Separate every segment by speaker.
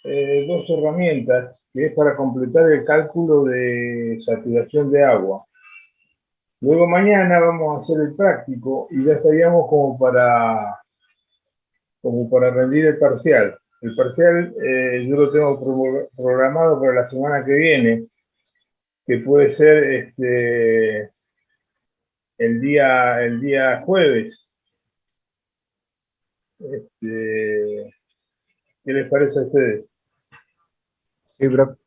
Speaker 1: dos herramientas que es para completar el cálculo de saturación de agua. Luego mañana vamos a hacer el práctico y ya estaríamos como para rendir el parcial. El parcial yo lo tengo programado para la semana que viene, que puede ser el día jueves. ¿Qué les parece a ustedes?
Speaker 2: Sí, profe.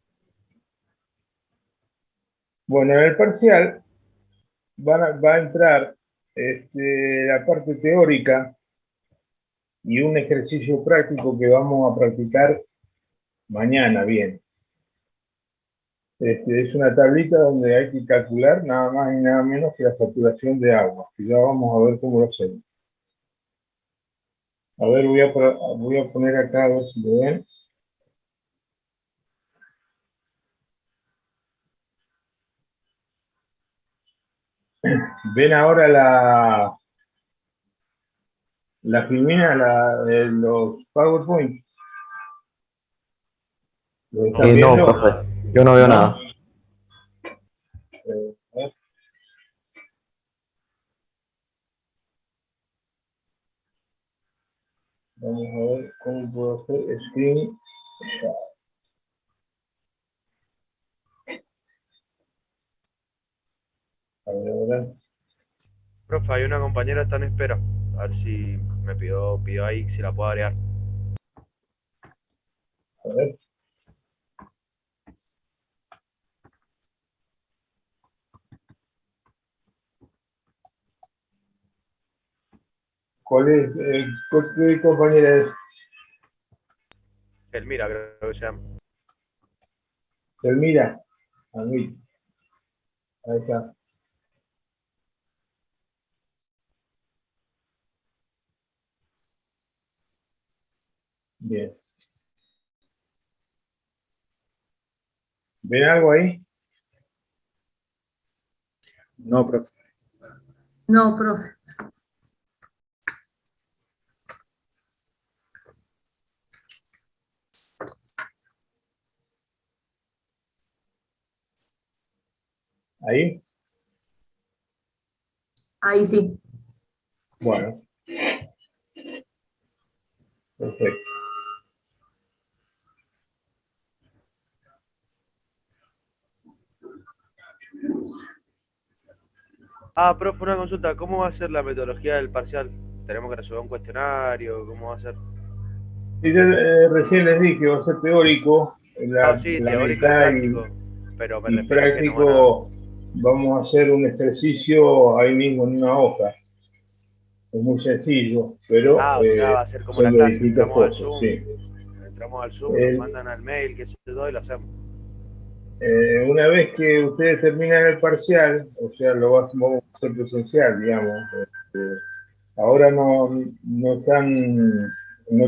Speaker 1: Bueno, en el parcial va a entrar la parte teórica y un ejercicio práctico que vamos a practicar mañana bien. Es una tablita donde hay que calcular nada más y nada menos que la saturación de agua, que ya vamos a ver cómo lo hacemos. A ver, voy a poner acá a ver si lo ven. ¿Ven ahora la filmina, los PowerPoint? ¿Lo están
Speaker 2: No,
Speaker 1: viendo?
Speaker 2: profe, yo no veo
Speaker 1: ¿No?
Speaker 2: nada.
Speaker 1: A ver. Vamos a ver cómo puedo hacer screen. A ver, ahora.
Speaker 3: Profe, hay una compañera que está en espera. A ver si me pidió ahí si la puedo agregar.
Speaker 1: A ver. ¿Cuál es? ¿Qué compañera es?
Speaker 3: Elmira, creo que se llama.
Speaker 1: Selmira. A mí. Ahí está. Bien. ¿Ven algo ahí?
Speaker 2: No, profe.
Speaker 4: No, profe.
Speaker 1: ¿Ahí?
Speaker 4: Ahí sí.
Speaker 1: Bueno. Perfecto.
Speaker 3: Ah, profe, una consulta. ¿Cómo va a ser la metodología del parcial? ¿Tenemos que resolver un cuestionario? ¿Cómo va a ser?
Speaker 1: Sí, yo recién les dije que va a ser teórico,
Speaker 3: No, sí,
Speaker 1: la
Speaker 3: teórico y
Speaker 1: mitad
Speaker 3: práctico. Pero me
Speaker 1: y
Speaker 3: refiero a que nos van a...
Speaker 1: práctico. Vamos a hacer un ejercicio ahí mismo en una hoja. Es muy sencillo, pero
Speaker 3: Ah, o sea, va a ser como
Speaker 1: son
Speaker 3: la
Speaker 1: de
Speaker 3: clase.
Speaker 1: distintas cosas, sí.
Speaker 3: Entramos al Zoom, nos
Speaker 1: El-
Speaker 3: mandan al mail, que se todo y lo hacemos.
Speaker 1: una vez que ustedes terminan el parcial, o sea, vamos a hacer presencial, digamos. Ahora no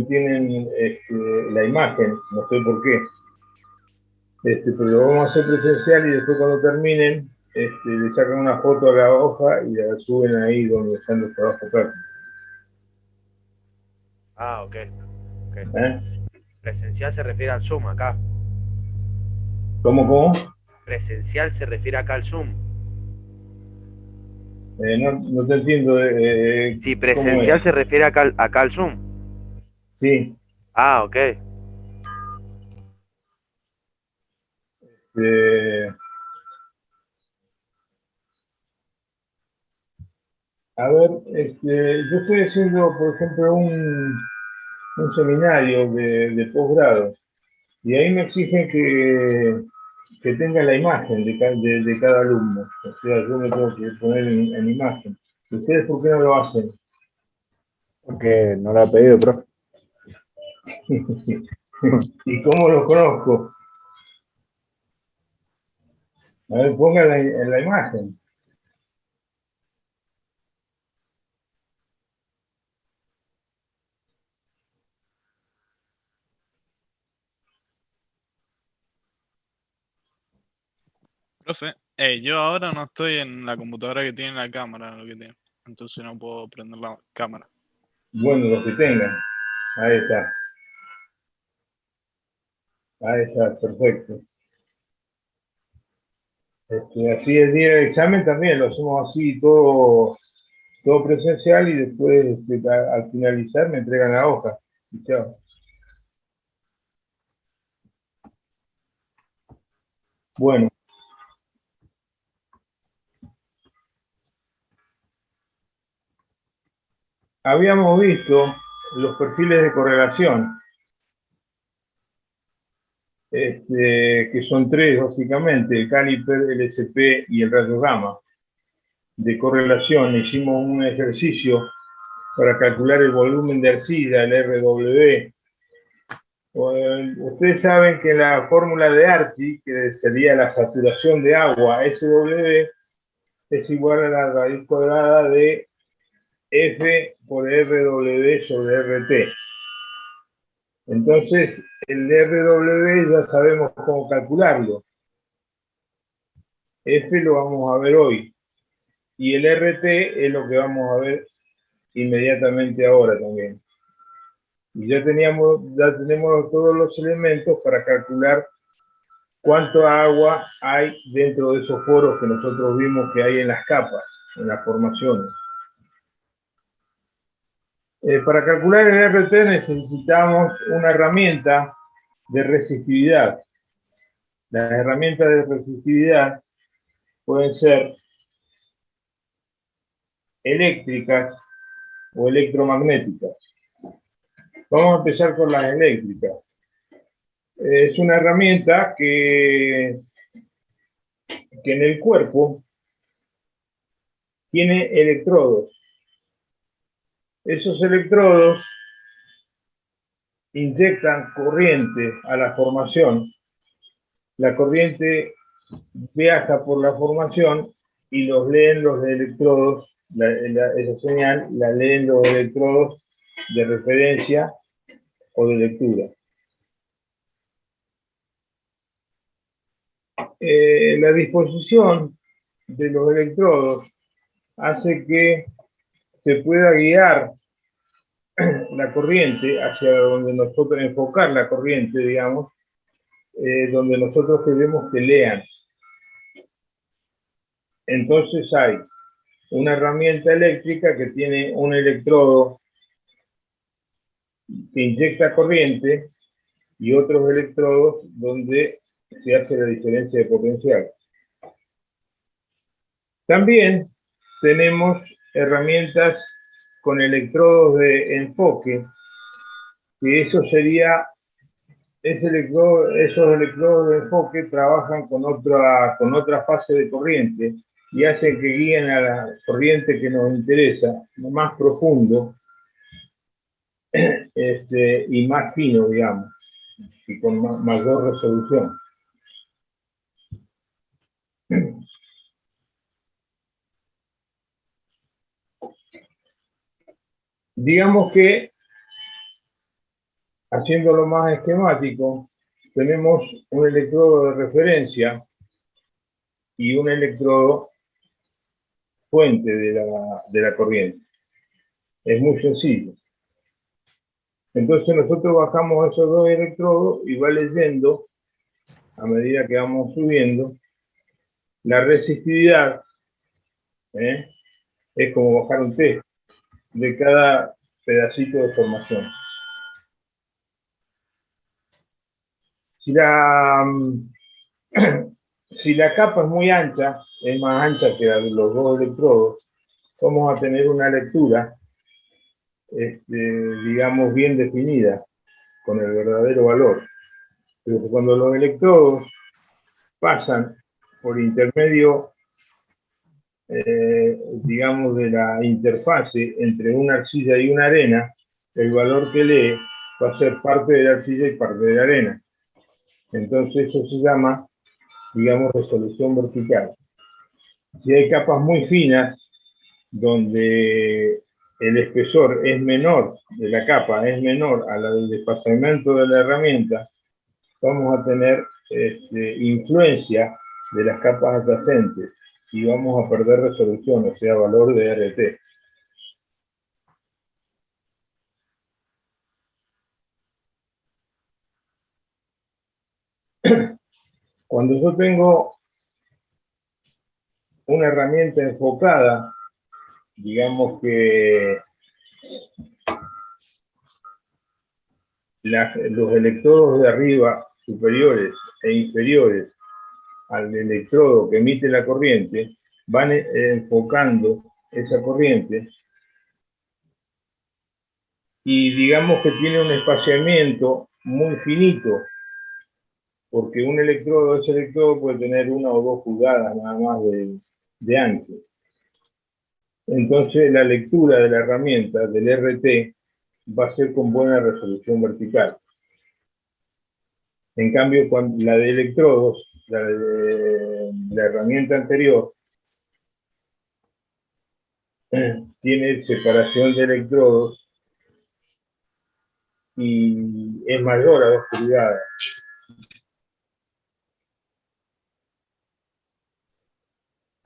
Speaker 1: tienen la imagen, no sé por qué. Pero lo vamos a hacer presencial y después cuando terminen, le sacan una foto a la hoja y la suben ahí donde están los trabajos prácticos.
Speaker 3: Ah, ok.
Speaker 1: ¿Eh?
Speaker 3: Presencial se refiere al Zoom acá.
Speaker 1: ¿Cómo?
Speaker 3: Presencial se refiere acá al Zoom.
Speaker 1: No te entiendo.
Speaker 3: Si
Speaker 1: ¿Cómo
Speaker 3: presencial
Speaker 1: es?
Speaker 3: se refiere acá al Zoom.
Speaker 1: Sí.
Speaker 3: Ah, ok.
Speaker 1: eh, a ver, yo estoy haciendo, por ejemplo, un seminario de posgrado y ahí me exigen que tenga la imagen de cada alumno. O sea, yo me tengo que poner en imagen. ¿Ustedes por qué no lo hacen?
Speaker 2: Porque no lo ha pedido, profe.
Speaker 1: ¿Y cómo lo conozco? A ver, póngala en la imagen.
Speaker 5: Profe, yo ahora no estoy en la computadora que tiene la cámara, lo que tiene. Entonces no puedo prender la cámara.
Speaker 1: Bueno, los que tengan. Ahí está. Ahí está, perfecto. Así el día del examen también lo hacemos así, todo presencial, y después al finalizar me entregan la hoja. Y chao. Bueno, habíamos visto los perfiles de correlación, que son tres básicamente: el Caliper, el SP y el rayo gamma. De correlación hicimos un ejercicio para calcular el volumen de arcilla, el RW. Ustedes saben que la fórmula de Archie, que sería la saturación de agua, SW, es igual a la raíz cuadrada de F por RW sobre RT. Entonces, el RW ya sabemos cómo calcularlo. F lo vamos a ver hoy. Y el RT es lo que vamos a ver inmediatamente ahora también. Y ya tenemos todos los elementos para calcular cuánto agua hay dentro de esos poros que nosotros vimos que hay en las capas, en las formaciones. Para calcular el RT necesitamos una herramienta de resistividad. Las herramientas de resistividad pueden ser eléctricas o electromagnéticas. Vamos a empezar con las eléctricas. Es una herramienta que en el cuerpo tiene electrodos. Esos electrodos inyectan corriente a la formación. La corriente viaja por la formación y los leen los electrodos, esa señal la leen los electrodos de referencia o de lectura. La disposición de los electrodos hace que se pueda guiar la corriente hacia donde nosotros, enfocar la corriente, digamos, donde nosotros queremos que lean. Entonces hay una herramienta eléctrica que tiene un electrodo que inyecta corriente y otros electrodos donde se hace la diferencia de potencial. También tenemos herramientas con electrodos de enfoque, que esos electrodos de enfoque trabajan con otra fase de corriente y hacen que guíen a la corriente que nos interesa, más profundo, y más fino, digamos, y con mayor resolución. Digamos que, haciéndolo más esquemático, tenemos un electrodo de referencia y un electrodo fuente de la corriente. Es muy sencillo. Entonces nosotros bajamos esos dos electrodos y va leyendo, a medida que vamos subiendo, la resistividad, es como bajar un test de cada pedacito de formación. Si la capa es muy ancha, es más ancha que los dos electrodos, vamos a tener una lectura, digamos, bien definida, con el verdadero valor. Pero cuando los electrodos pasan por intermedio, digamos, de la interfase entre una arcilla y una arena, el valor que lee va a ser parte de la arcilla y parte de la arena. Entonces eso se llama, digamos, resolución vertical. Si hay capas muy finas, donde el espesor es menor de la capa, es menor a la del desplazamiento de la herramienta, vamos a tener influencia de las capas adyacentes y vamos a perder resolución, o sea, valor de RT. Cuando yo tengo una herramienta enfocada, digamos que los electrodos de arriba, superiores e inferiores al electrodo que emite la corriente, van enfocando esa corriente y digamos que tiene un espaciamiento muy finito, porque ese electrodo puede tener 1 o 2 pulgadas nada más de ancho. Entonces la lectura de la herramienta, del RT, va a ser con buena resolución vertical. En cambio, la de electrodos, la de la herramienta anterior, tiene separación de electrodos y es mayor a 2 pulgadas.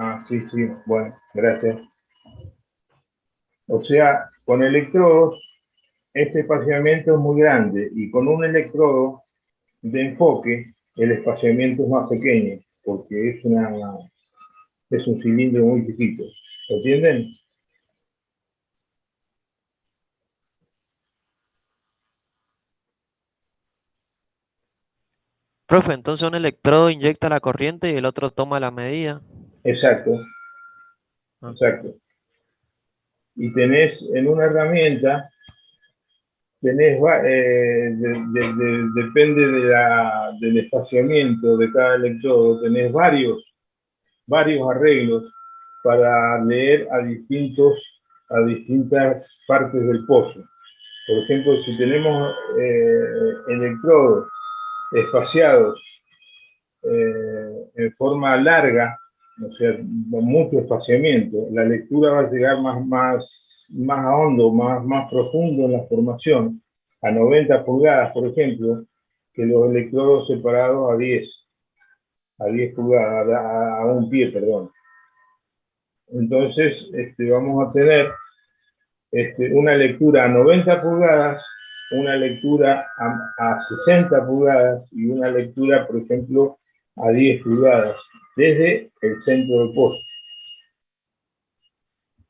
Speaker 1: Ah, sí, bueno, gracias. O sea, con electrodos, este espaciamiento es muy grande y con un electrodo de enfoque, el espaciamiento es más pequeño, porque es un cilindro muy chiquito. ¿Entienden?
Speaker 6: Profe, entonces un electrodo inyecta la corriente y el otro toma la medida.
Speaker 1: Exacto,
Speaker 6: Ah,
Speaker 1: exacto. Y tenés en una herramienta, depende del espaciamiento de cada electrodo, tenés varios arreglos para leer a distintas partes del pozo. Por ejemplo, si tenemos electrodos espaciados en forma larga, o sea, con mucho espaciamiento, la lectura va a llegar más a hondo, más profundo en la formación, a 90 pulgadas, por ejemplo, que los electrodos separados a 10 pulgadas, a un pie, perdón. Entonces, vamos a tener una lectura a 90 pulgadas, una lectura a 60 pulgadas y una lectura, por ejemplo, a 10 pulgadas, desde el centro del pozo.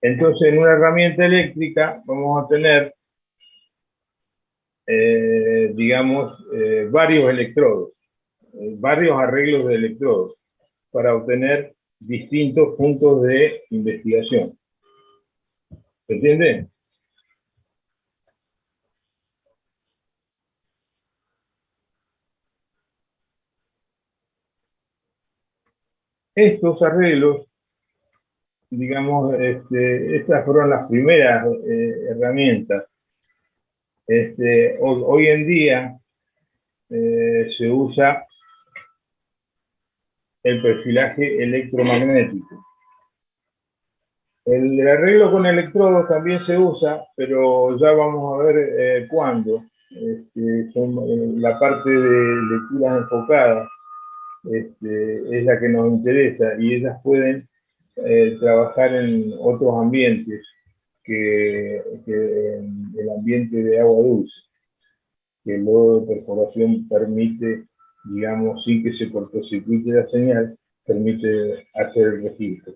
Speaker 1: Entonces, en una herramienta eléctrica vamos a tener, digamos, varios electrodos, varios arreglos de electrodos, para obtener distintos puntos de investigación. ¿Se entiende? Estos arreglos, digamos, estas fueron las primeras herramientas. Hoy en día se usa el perfilaje electromagnético. El arreglo con electrodos también se usa, pero ya vamos a ver cuándo. La parte de lecturas enfocadas es la que nos interesa y ellas pueden trabajar en otros ambientes que el ambiente de agua dulce, que el lodo de perforación permite, digamos, sin que se cortocircuite la señal, permite hacer el registro.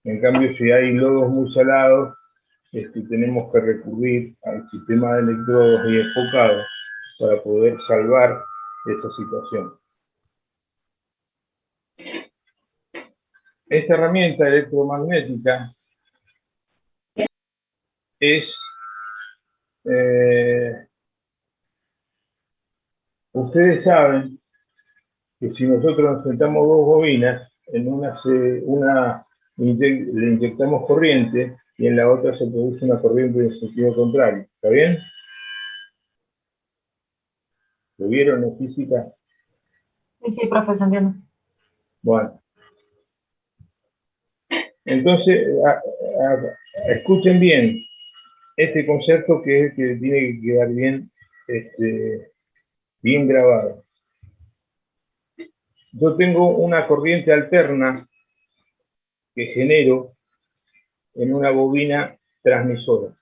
Speaker 1: En cambio, si hay lodos muy salados, tenemos que recurrir al sistema de electrodos y enfocados para poder salvar esa situación. Esta herramienta electromagnética es, ustedes saben que si nosotros nos sentamos 2 bobinas, en le inyectamos corriente y en la otra se produce una corriente en sentido contrario. ¿Está bien? ¿Lo vieron en física?
Speaker 4: Sí, profesor, entiendo.
Speaker 1: Bueno. Entonces, escuchen bien este concepto que tiene que quedar bien grabado. Yo tengo una corriente alterna que genero en una bobina transmisora.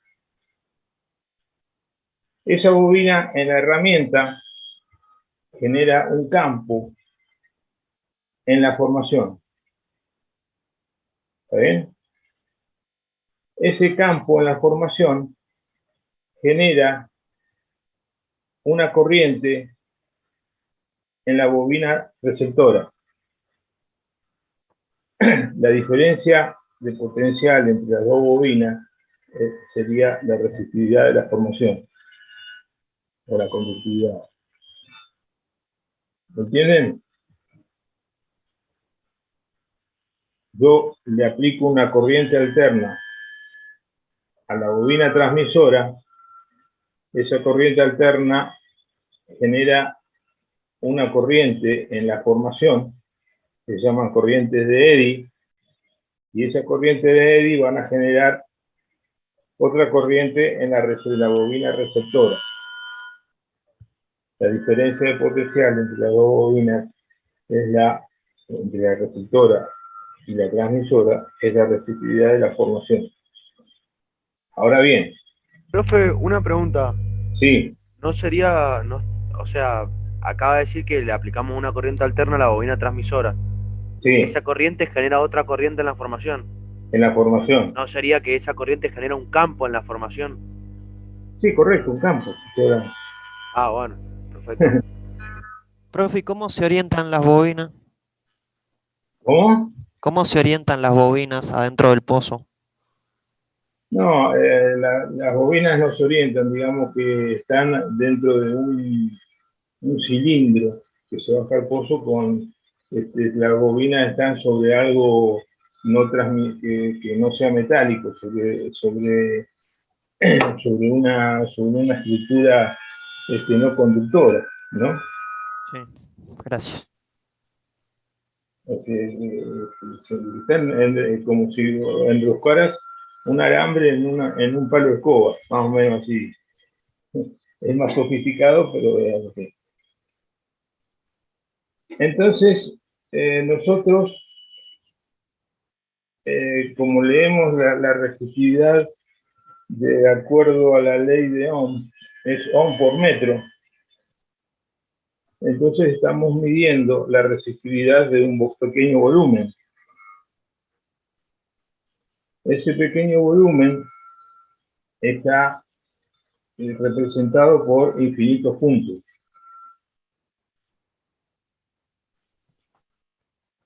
Speaker 1: Esa bobina en la herramienta genera un campo en la formación. ¿Está bien? Ese campo en la formación genera una corriente en la bobina receptora. La diferencia de potencial entre las dos bobinas sería la resistividad de la formación o la conductividad. ¿Me entienden? Yo le aplico una corriente alterna a la bobina transmisora. Esa corriente alterna genera una corriente en la formación, que se llaman corrientes de Eddy, y esa corriente de Eddy van a generar otra corriente en la bobina receptora. La diferencia de potencial entre las dos bobinas entre la receptora y la transmisora es la resistividad de la formación. Ahora bien,
Speaker 3: Profe, una pregunta.
Speaker 1: sí,
Speaker 3: ¿No sería, no, o sea, acaba de decir que le aplicamos una corriente alterna a la bobina transmisora?
Speaker 1: sí,
Speaker 3: Esa corriente genera otra corriente en la formación.
Speaker 1: en la formación.
Speaker 3: ¿No sería que esa corriente genera un campo en la formación?
Speaker 1: Sí, correcto, un campo.
Speaker 3: Ah, bueno, perfecto.
Speaker 6: Profe, ¿y cómo se orientan las bobinas?
Speaker 1: ¿Cómo?
Speaker 6: ¿Cómo se orientan las bobinas adentro del pozo?
Speaker 1: No, las bobinas no se orientan, digamos que están dentro de un cilindro que se baja al pozo con, las bobinas están sobre algo que no sea metálico, sobre una estructura no conductora, ¿no?
Speaker 6: Sí, gracias.
Speaker 1: Están como si enroscaras un alambre en un palo de escoba, más o menos así. Es más sofisticado, pero es así. Entonces, nosotros, como leemos la resistividad de acuerdo a la ley de Ohm, es Ohm por metro, entonces estamos midiendo la resistividad de un pequeño volumen. Ese pequeño volumen está representado por infinitos puntos.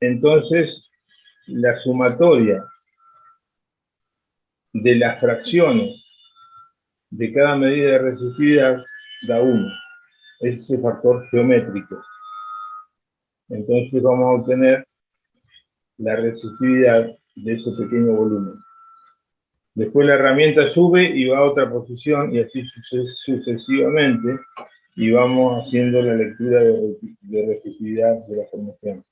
Speaker 1: Entonces, la sumatoria de las fracciones de cada medida de resistividad da 1. Ese factor geométrico. Entonces vamos a obtener la resistividad de ese pequeño volumen. Después la herramienta sube y va a otra posición y así sucesivamente, y vamos haciendo la lectura de resistividad de la formación.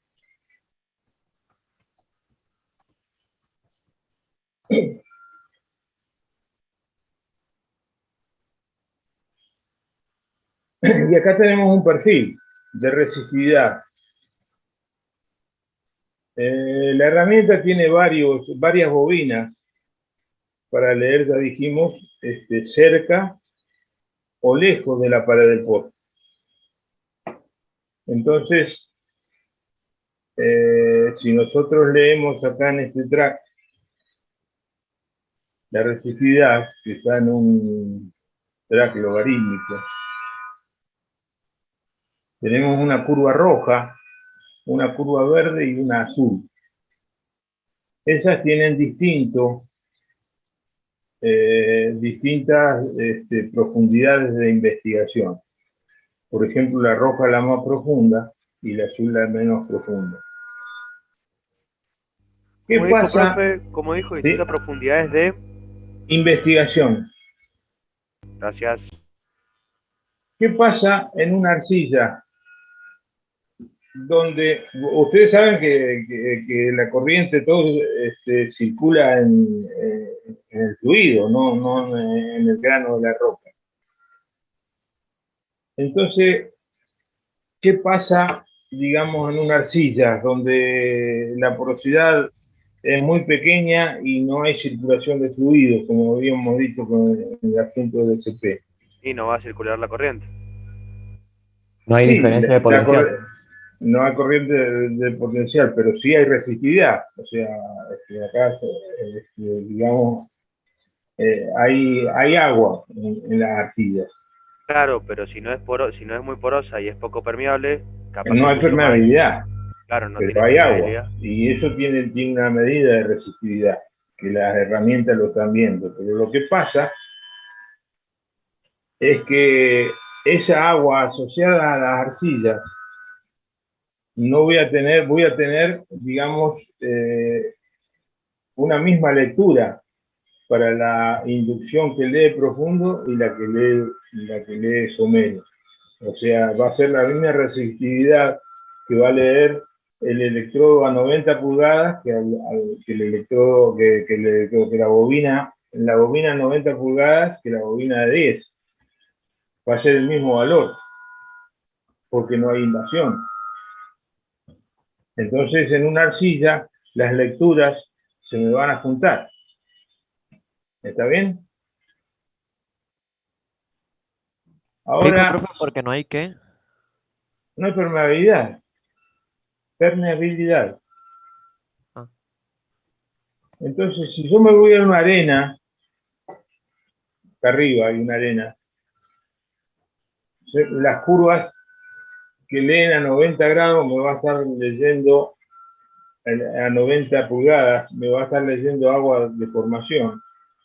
Speaker 1: Y acá tenemos un perfil de resistividad. La herramienta tiene varias bobinas para leer, ya dijimos, cerca o lejos de la pared del pozo. Entonces, si nosotros leemos acá en este track la resistividad, que está en un track logarítmico, tenemos una curva roja, una curva verde y una azul. Esas tienen distintas profundidades de investigación. Por ejemplo, la roja es la más profunda y la azul la menos profunda. ¿Qué
Speaker 3: Como dijo,
Speaker 1: pasa?
Speaker 3: profe, como dijo,
Speaker 1: ¿Sí?
Speaker 3: distintas profundidades de...
Speaker 1: Investigación.
Speaker 3: Gracias.
Speaker 1: ¿Qué pasa en una arcilla? Donde ustedes saben que la corriente todo circula en el fluido, no en el grano de la roca. Entonces, ¿qué pasa, digamos, en una arcilla donde la porosidad es muy pequeña y no hay circulación de fluidos, como habíamos dicho con el asunto del CP?
Speaker 3: Y no va a circular la corriente.
Speaker 2: No hay
Speaker 1: Sí,
Speaker 2: diferencia de
Speaker 1: la
Speaker 2: potencial.
Speaker 1: no hay corriente de potencial, pero sí hay resistividad. O sea, acá, digamos, hay agua en las arcillas.
Speaker 3: Claro, pero si no es muy porosa y es poco permeable, capaz que
Speaker 1: No
Speaker 3: es
Speaker 1: hay
Speaker 3: mucho más,
Speaker 1: permeabilidad,
Speaker 3: claro, no tiene
Speaker 1: pero hay agua.
Speaker 3: permeabilidad.
Speaker 1: Y eso tiene una medida de resistividad, que las herramientas lo están viendo. Pero lo que pasa es que esa agua asociada a las arcillas, no voy a tener, digamos, una misma lectura para la inducción que lee profundo y la que lee somero. O sea, va a ser la misma resistividad que va a leer el electrodo a 90 pulgadas que el electrodo que la bobina a 90 pulgadas que la bobina de 10. Va a ser el mismo valor, porque no hay invasión. Entonces, en una arcilla, las lecturas se me van a juntar. ¿Está bien?
Speaker 6: Explica,
Speaker 1: Ahora,
Speaker 6: profe, porque no hay que.
Speaker 1: no hay permeabilidad, permeabilidad.
Speaker 6: Ah,
Speaker 1: Entonces, si yo me voy a una arena, acá arriba hay una arena, las curvas que leen a 90 grados me va a estar leyendo, a 90 pulgadas, me va a estar leyendo agua de formación,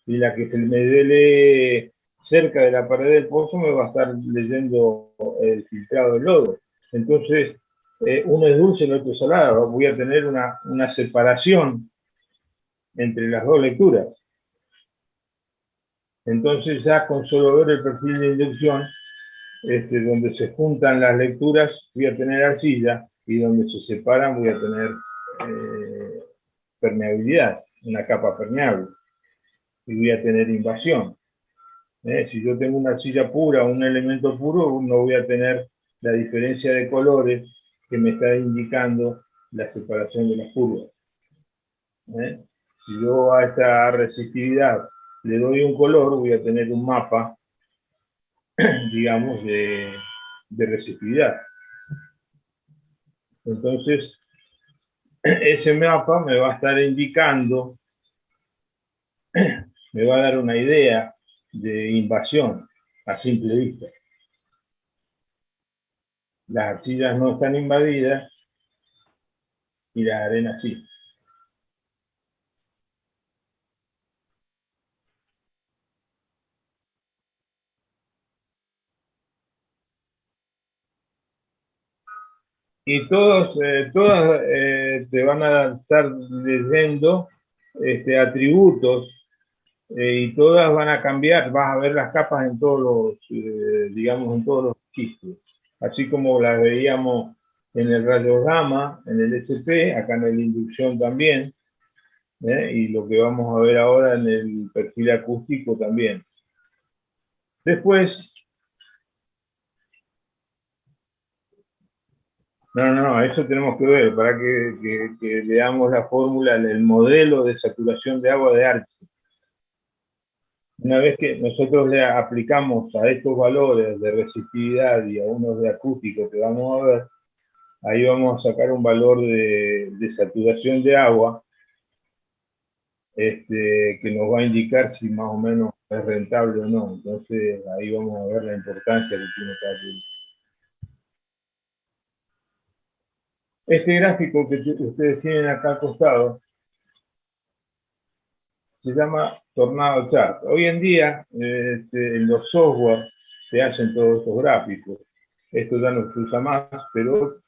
Speaker 1: y la que se me lee cerca de la pared del pozo me va a estar leyendo el filtrado del lodo. Entonces, uno es dulce y el otro es salado. Voy a tener una separación entre las dos lecturas. Entonces, ya con solo ver el perfil de inducción, donde se juntan las lecturas, voy a tener arcilla, y donde se separan voy a tener permeabilidad, una capa permeable, y voy a tener invasión. Si yo tengo una arcilla pura, un elemento puro, no voy a tener la diferencia de colores que me está indicando la separación de las curvas. Si yo a esta resistividad le doy un color, voy a tener un mapa, digamos, de resistividad. Entonces, ese mapa me va a estar indicando, me va a dar una idea de invasión a simple vista. Las arcillas no están invadidas y las arenas sí. Y todas te van a estar leyendo atributos, y todas van a cambiar, vas a ver las capas en todos digamos, en todos los registros, así como las veíamos en el rayo gamma, en el SP, acá en la inducción también, y lo que vamos a ver ahora en el perfil acústico también. Después, no, eso tenemos que ver, para que veamos la fórmula, el modelo de saturación de agua de Archi. Una vez que nosotros le aplicamos a estos valores de resistividad y a unos de acústico que vamos a ver, ahí vamos a sacar un valor de saturación de agua, que nos va a indicar si más o menos es rentable o no. Entonces ahí vamos a ver la importancia que tiene cada uno. Este gráfico que ustedes tienen acá al costado se llama Tornado Chart. Hoy en día, en los software se hacen todos estos gráficos. Esto ya no se usa más, pero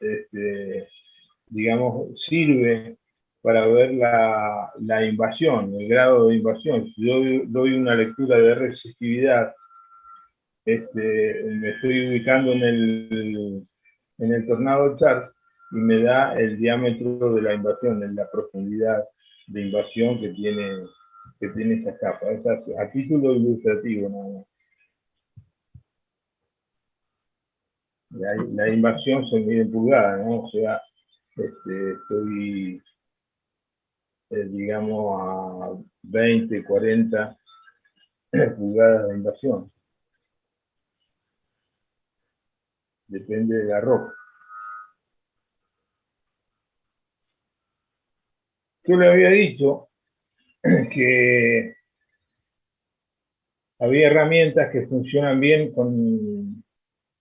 Speaker 1: digamos, sirve para ver la invasión, el grado de invasión. Si yo doy una lectura de resistividad, me estoy ubicando en el Tornado Chart y me da el diámetro de la invasión, en la profundidad de invasión que tiene esa capa. Es a título ilustrativo, nada más. La invasión se mide en pulgadas, ¿no? O sea, estoy, digamos, a 20, 40 pulgadas de invasión. depende de la roca. Yo le había dicho que había herramientas que funcionan bien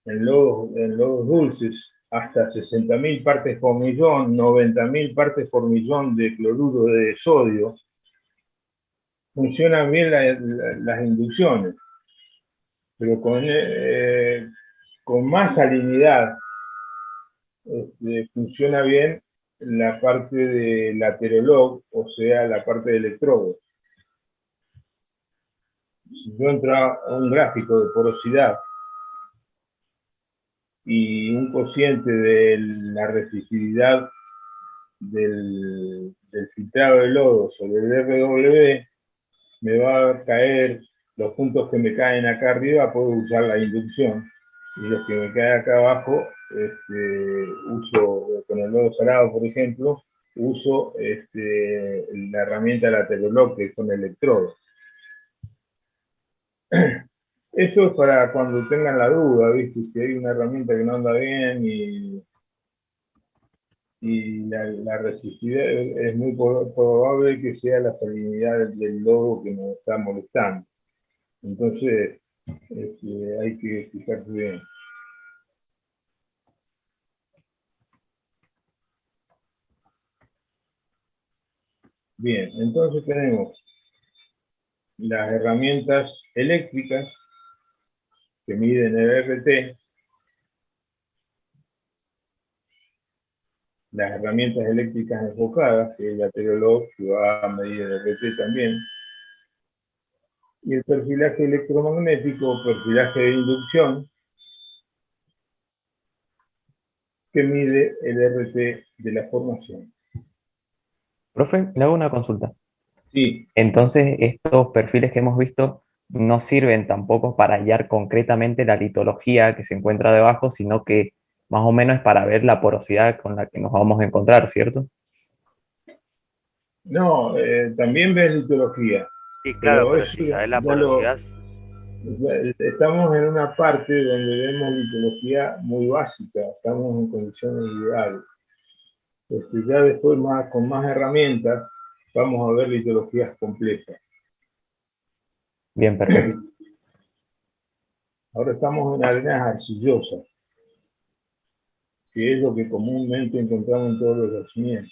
Speaker 1: en lodos dulces, hasta 60.000 partes por millón, 90.000 partes por millón de cloruro de sodio. Funcionan bien las inducciones, pero con más salinidad funciona bien la parte de laterolog, o sea, la parte de electrodo. Si yo entro a un gráfico de porosidad y un cociente de la resistividad del filtrado de lodo sobre el RW, me va a caer los puntos que me caen acá arriba, puedo usar la inducción, y los que me caen acá abajo, uso con el lodo salado, por ejemplo, uso la herramienta laterolog, que es con electrodo. Eso es para cuando tengan la duda, ¿viste? Si hay una herramienta que no anda bien y la resistividad, es muy probable que sea la salinidad del lodo que nos está molestando. Entonces, hay que fijarse bien. Bien, entonces tenemos las herramientas eléctricas que miden el RT, las herramientas eléctricas enfocadas, que es el laterolog, que va a medir el RT también, y el perfilaje electromagnético o perfilaje de inducción, que mide el RT de la formación.
Speaker 7: Profe, le hago una consulta.
Speaker 1: Sí,
Speaker 7: Entonces, estos perfiles que hemos visto no sirven tampoco para hallar concretamente la litología que se encuentra debajo, sino que más o menos es para ver la porosidad con la que nos vamos a encontrar, ¿cierto?
Speaker 1: no, también ves litología,
Speaker 3: Sí, claro,
Speaker 1: pero
Speaker 3: pero
Speaker 1: eso
Speaker 3: si sabes la
Speaker 1: ya
Speaker 3: porosidad,
Speaker 1: estamos en una parte donde vemos litología muy básica, estamos en condiciones ideales. Ya después, con más herramientas, vamos a ver litologías complejas.
Speaker 7: Bien, perfecto.
Speaker 1: Ahora estamos en arenas arcillosas, que es lo que comúnmente encontramos en todos los yacimientos.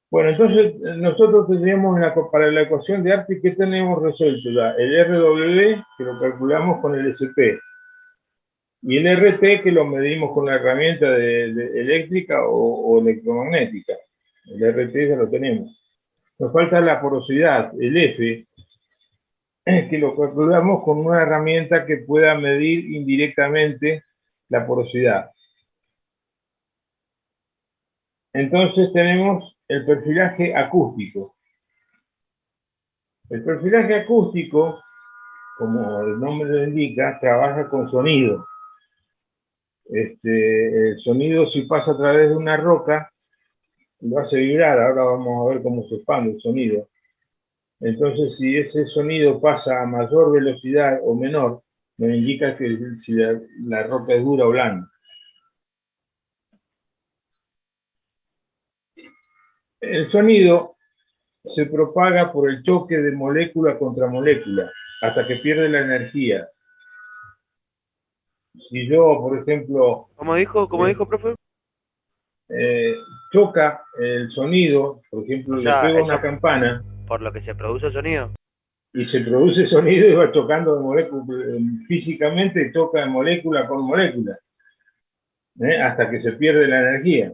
Speaker 1: Bueno, entonces nosotros tendríamos para la ecuación de Arti, ¿qué tenemos resuelto ya? El RW, que lo calculamos con el SP, y el RT, que lo medimos con la herramienta eléctrica o electromagnética. El RT ya lo tenemos. Nos falta la porosidad, el F, que lo calculamos con una herramienta que pueda medir indirectamente la porosidad. Entonces tenemos el perfilaje acústico. El perfilaje acústico, como el nombre lo indica, trabaja con sonido. El sonido, si pasa a través de una roca, lo hace vibrar. Ahora vamos a ver cómo se expande el sonido. Entonces, si ese sonido pasa a mayor velocidad o menor, nos indica que si la roca es dura o blanda. El sonido se propaga por el choque de molécula contra molécula, hasta que pierde la energía. Si yo, por ejemplo,
Speaker 3: ¿cómo dijo, profe?
Speaker 1: choca el sonido, por ejemplo,
Speaker 3: O
Speaker 1: le
Speaker 3: sea,
Speaker 1: pego a
Speaker 3: eso
Speaker 1: una campana
Speaker 3: por lo que se produce el sonido.
Speaker 1: y se produce sonido y va chocando de molécula, físicamente choca de molécula con molécula, hasta que se pierde la energía.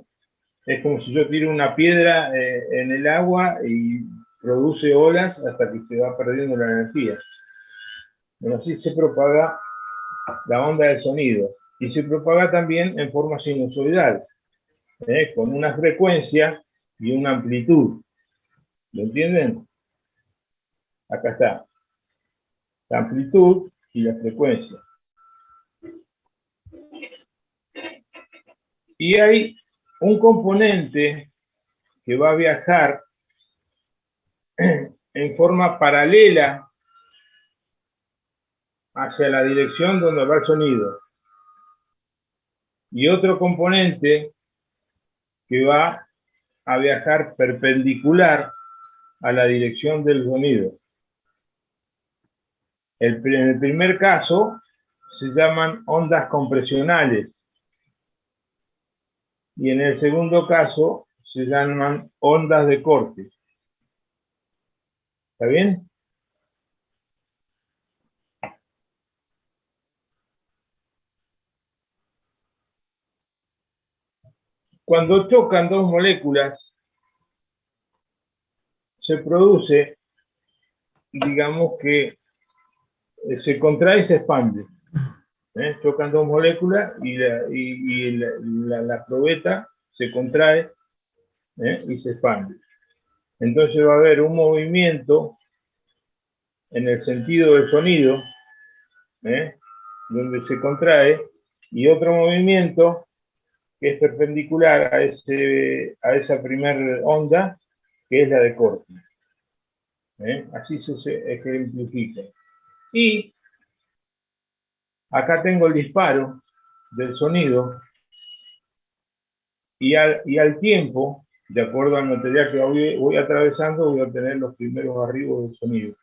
Speaker 1: Es como si yo tiro una piedra en el agua y produce olas hasta que se va perdiendo la energía. Bueno, así se propaga la onda del sonido. Y se propaga también en forma sinusoidal, con una frecuencia y una amplitud. ¿Lo entienden? Acá está. La amplitud y la frecuencia. Y hay un componente que va a viajar en forma paralela hacia la dirección donde va el sonido. Y otro componente que va a viajar perpendicular a la dirección del sonido. En el primer caso se llaman ondas compresionales y en el segundo caso se llaman ondas de corte. ¿Está bien? Cuando chocan dos moléculas, se produce, digamos que se contrae y se expande. Chocan dos moléculas y la probeta se contrae y se expande. Entonces va a haber un movimiento en el sentido del sonido, donde se contrae, y otro movimiento que es perpendicular a esa primera onda, que es la de corte. Así se ejemplifica. Y acá tengo el disparo del sonido, y al tiempo, de acuerdo al material que voy atravesando, voy a obtener los primeros arribos del sonido.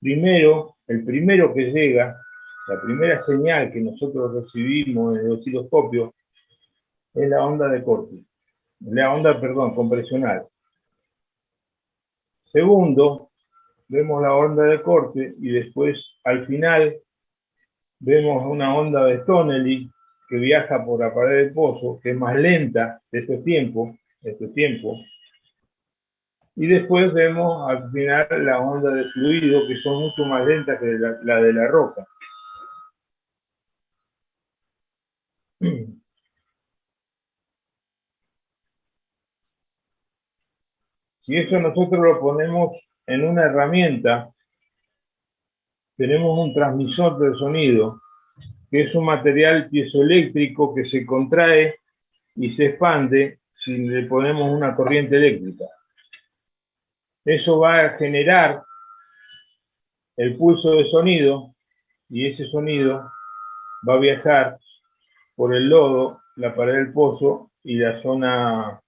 Speaker 1: Primero, el primero que llega, la primera señal que nosotros recibimos en el osciloscopio, es la onda de corte. Compresional. Segundo, vemos la onda de corte y después, al final, vemos una onda de Stoneley que viaja por la pared del pozo, que es más lenta de este tiempo. Y después vemos al final la onda de fluido, que son mucho más lentas que la de la roca. Si eso nosotros lo ponemos en una herramienta, tenemos un transmisor de sonido, que es un material piezoeléctrico que se contrae y se expande si le ponemos una corriente eléctrica. Eso va a generar el pulso de sonido, y ese sonido va a viajar por el lodo, la pared del pozo y la zona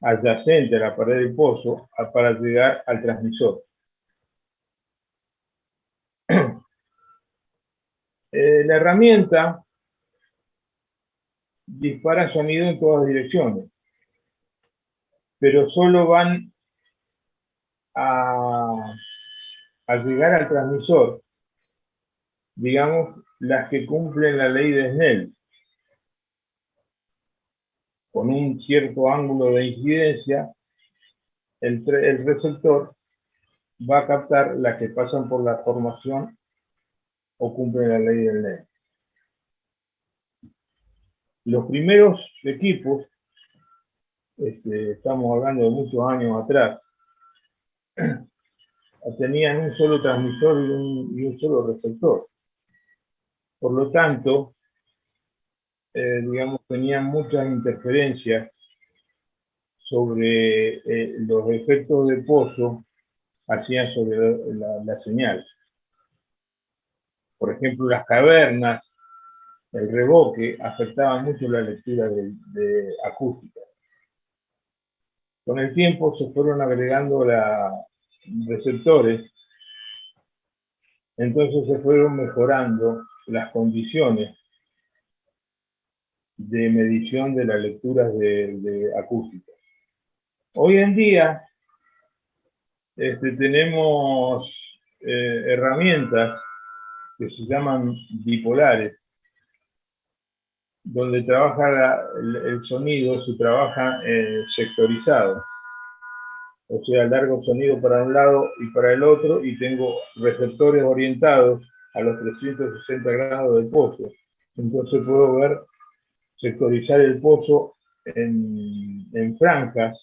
Speaker 1: adyacente a la pared del pozo para llegar al transmisor. La herramienta dispara sonido en todas direcciones, pero solo van a llegar al transmisor, digamos, las que cumplen la ley de Snell, con un cierto ángulo de incidencia. El receptor va a captar las que pasan por la formación o cumplen la ley del Snell. Los primeros equipos, estamos hablando de muchos años atrás, tenían un solo transmisor y un solo receptor. Por lo tanto, digamos, tenían muchas interferencias sobre los efectos de pozo hacían sobre la señal. Por ejemplo, las cavernas, el revoque, afectaban mucho la lectura de acústica. Con el tiempo se fueron agregando receptores, entonces se fueron mejorando las condiciones de medición de las lecturas de acústica. Hoy en día tenemos herramientas que se llaman bipolares, donde trabaja el sonido, se trabaja sectorizado. O sea, largo sonido para un lado y para el otro, y tengo receptores orientados a los 360 grados del pozo. Entonces puedo sectorizar el pozo en franjas,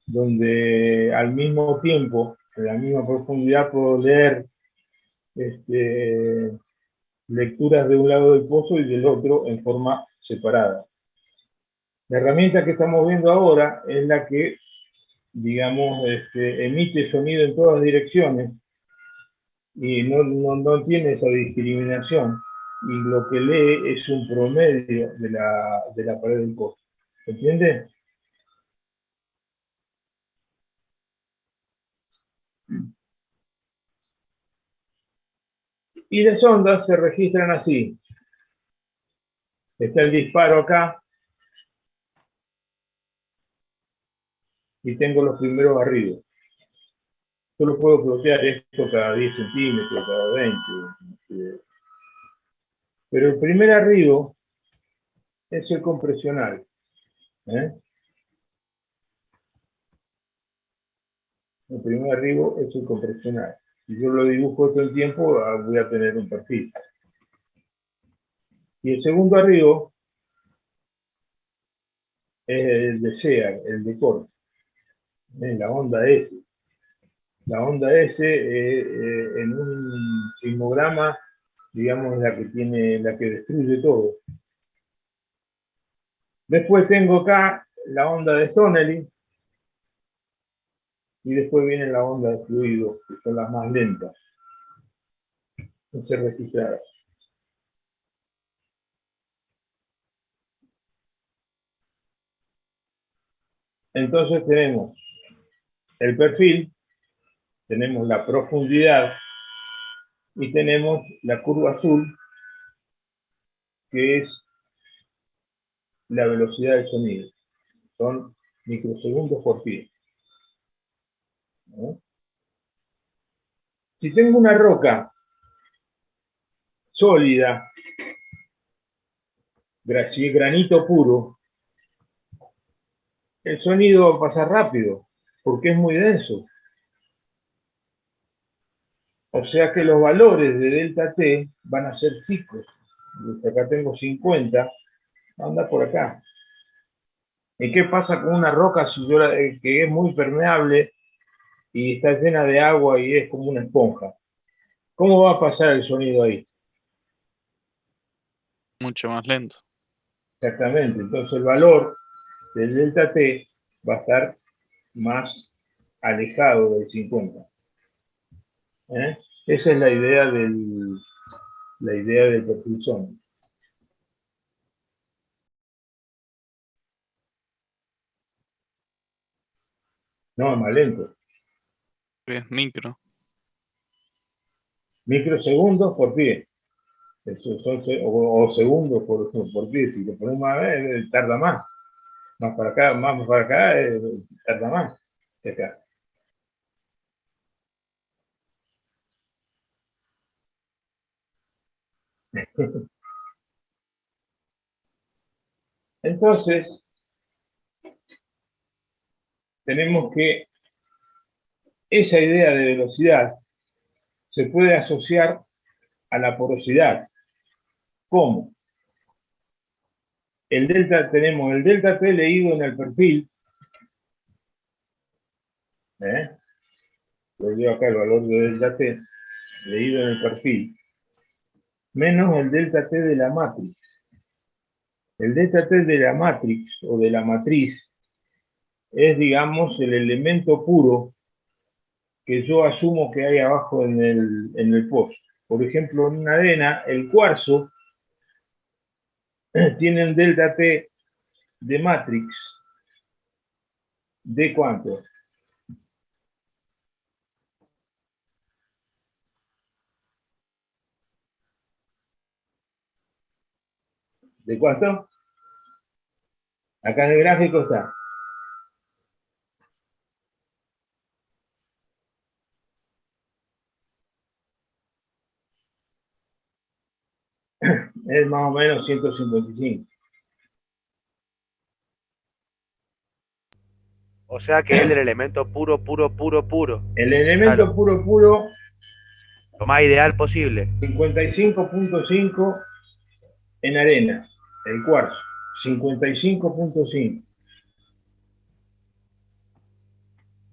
Speaker 1: donde al mismo tiempo, en la misma profundidad, puedo leer lecturas de un lado del pozo y del otro en forma separada. La herramienta que estamos viendo ahora es la que, digamos, emite sonido en todas direcciones, y no tiene esa discriminación, y lo que lee es un promedio de la pared del pozo. ¿Se entiende? Y las ondas se registran así. Está el disparo acá, y tengo los primeros arriba. Solo puedo plotear esto cada 10 centímetros, cada 20. Pero el primer arribo es el compresional. El primer arribo es el compresional. Si yo lo dibujo todo el tiempo, voy a tener un perfil. Y el segundo arribo es el de SEA, el de corte. La onda S. La onda S en un sismograma, digamos, la que destruye todo. Después tengo acá la onda de Stoneley, y después viene la onda de fluido, que son las más lentas en ser registradas. Entonces tenemos el perfil, tenemos la profundidad y tenemos la curva azul, que es la velocidad del sonido. Son microsegundos por pie. Si tengo una roca sólida, si es granito puro, el sonido va a pasar rápido, porque es muy denso. O sea que los valores de delta T van a ser chicos. Acá tengo 50, anda por acá. ¿Y qué pasa con una roca que es muy permeable y está llena de agua y es como una esponja? ¿Cómo va a pasar el sonido ahí?
Speaker 5: Mucho más lento.
Speaker 1: Exactamente. Entonces el valor del delta T va a estar más alejado del 50. Esa es la idea del perfil sónico. No, es más lento.
Speaker 5: Es micro.
Speaker 1: Microsegundos por pie. Eso son, o segundos por pie. Si lo ponemos a ver, tarda más. Más para acá, tarda más que acá. Entonces, tenemos que esa idea de velocidad se puede asociar a la porosidad. ¿Cómo? Tenemos el delta T leído en el perfil. Lo leo acá el valor de delta T leído en el perfil, menos el delta T de la matriz. El delta T de la matrix o de la matriz es, digamos, el elemento puro que yo asumo que hay abajo en el pozo. Por ejemplo, en una arena, el cuarzo tiene un delta T de matrix de ¿cuánto? ¿De cuánto? Acá en el gráfico está. Es más o menos 155.
Speaker 3: O sea que es del elemento puro.
Speaker 1: El elemento puro,
Speaker 3: Lo más ideal posible.
Speaker 1: 55.5 en arena, el cuarzo, 55.5.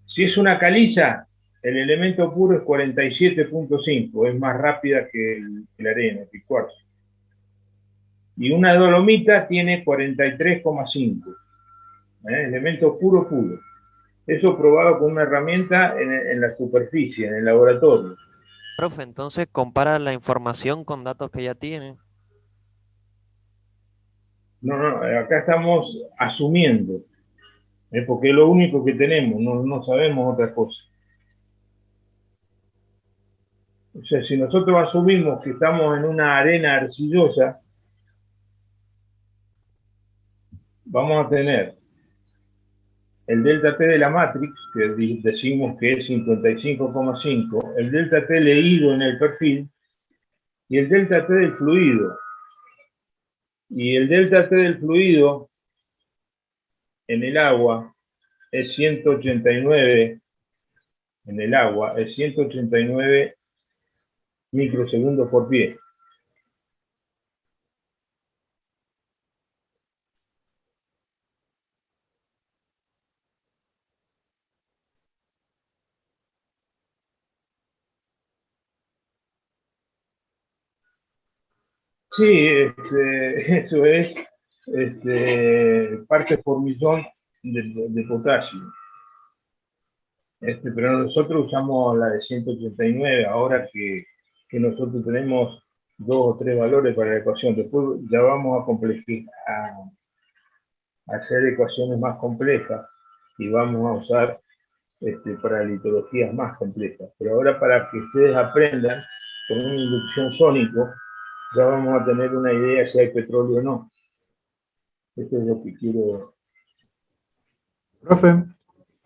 Speaker 1: Si es una caliza, el elemento puro es 47.5, es más rápida que la arena, que el cuarzo. Y una dolomita tiene 43,5. Elemento puro. Eso probado con una herramienta en la superficie, en el laboratorio.
Speaker 6: Profe, entonces compara la información con datos que ya tienen.
Speaker 1: No, no, acá estamos asumiendo, porque es lo único que tenemos, no sabemos otra cosa. O sea, si nosotros asumimos que estamos en una arena arcillosa, vamos a tener el delta T de la matrix, que decimos que es 55,5, el delta T leído en el perfil, y el delta T del fluido. Y el delta T del fluido en el agua es 189, en el agua es 189 microsegundos por pie. Sí, eso es partes por millón de potasio. Pero nosotros usamos la de 189, ahora que nosotros tenemos 2 o 3 valores para la ecuación. Después ya vamos a hacer ecuaciones más complejas y vamos a usar para litologías más complejas. Pero ahora, para que ustedes aprendan con una inducción sónico, ya vamos a tener una idea si hay petróleo o no. Esto es lo que quiero.
Speaker 2: Profe,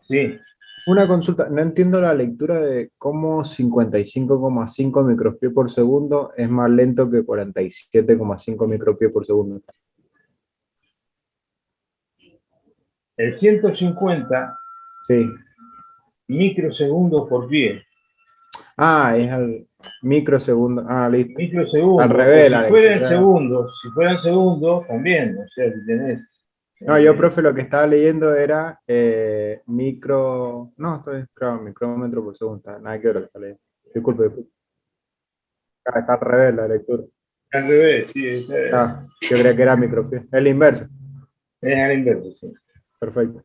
Speaker 1: Sí,
Speaker 2: una consulta. No entiendo la lectura de cómo 55,5 micropies por segundo es más lento que 47,5 micropies por segundo.
Speaker 1: el 150
Speaker 2: Sí.
Speaker 1: microsegundos por pie.
Speaker 2: Ah, es al microsegundo. Ah, listo.
Speaker 1: Microsegundos.
Speaker 2: Al revés la lectura.
Speaker 1: Si fueran segundos, también. O sea, si tenés.
Speaker 2: No, yo, profe, lo que estaba leyendo era micro. No, claro, micrómetro por segundo. Nada que ver lo que está leyendo. Disculpe. Ah, está al revés la lectura.
Speaker 1: Al revés, sí,
Speaker 2: Ah, yo creía que era micropie. Es la inversa.
Speaker 1: es al inverso, sí.
Speaker 2: Perfecto.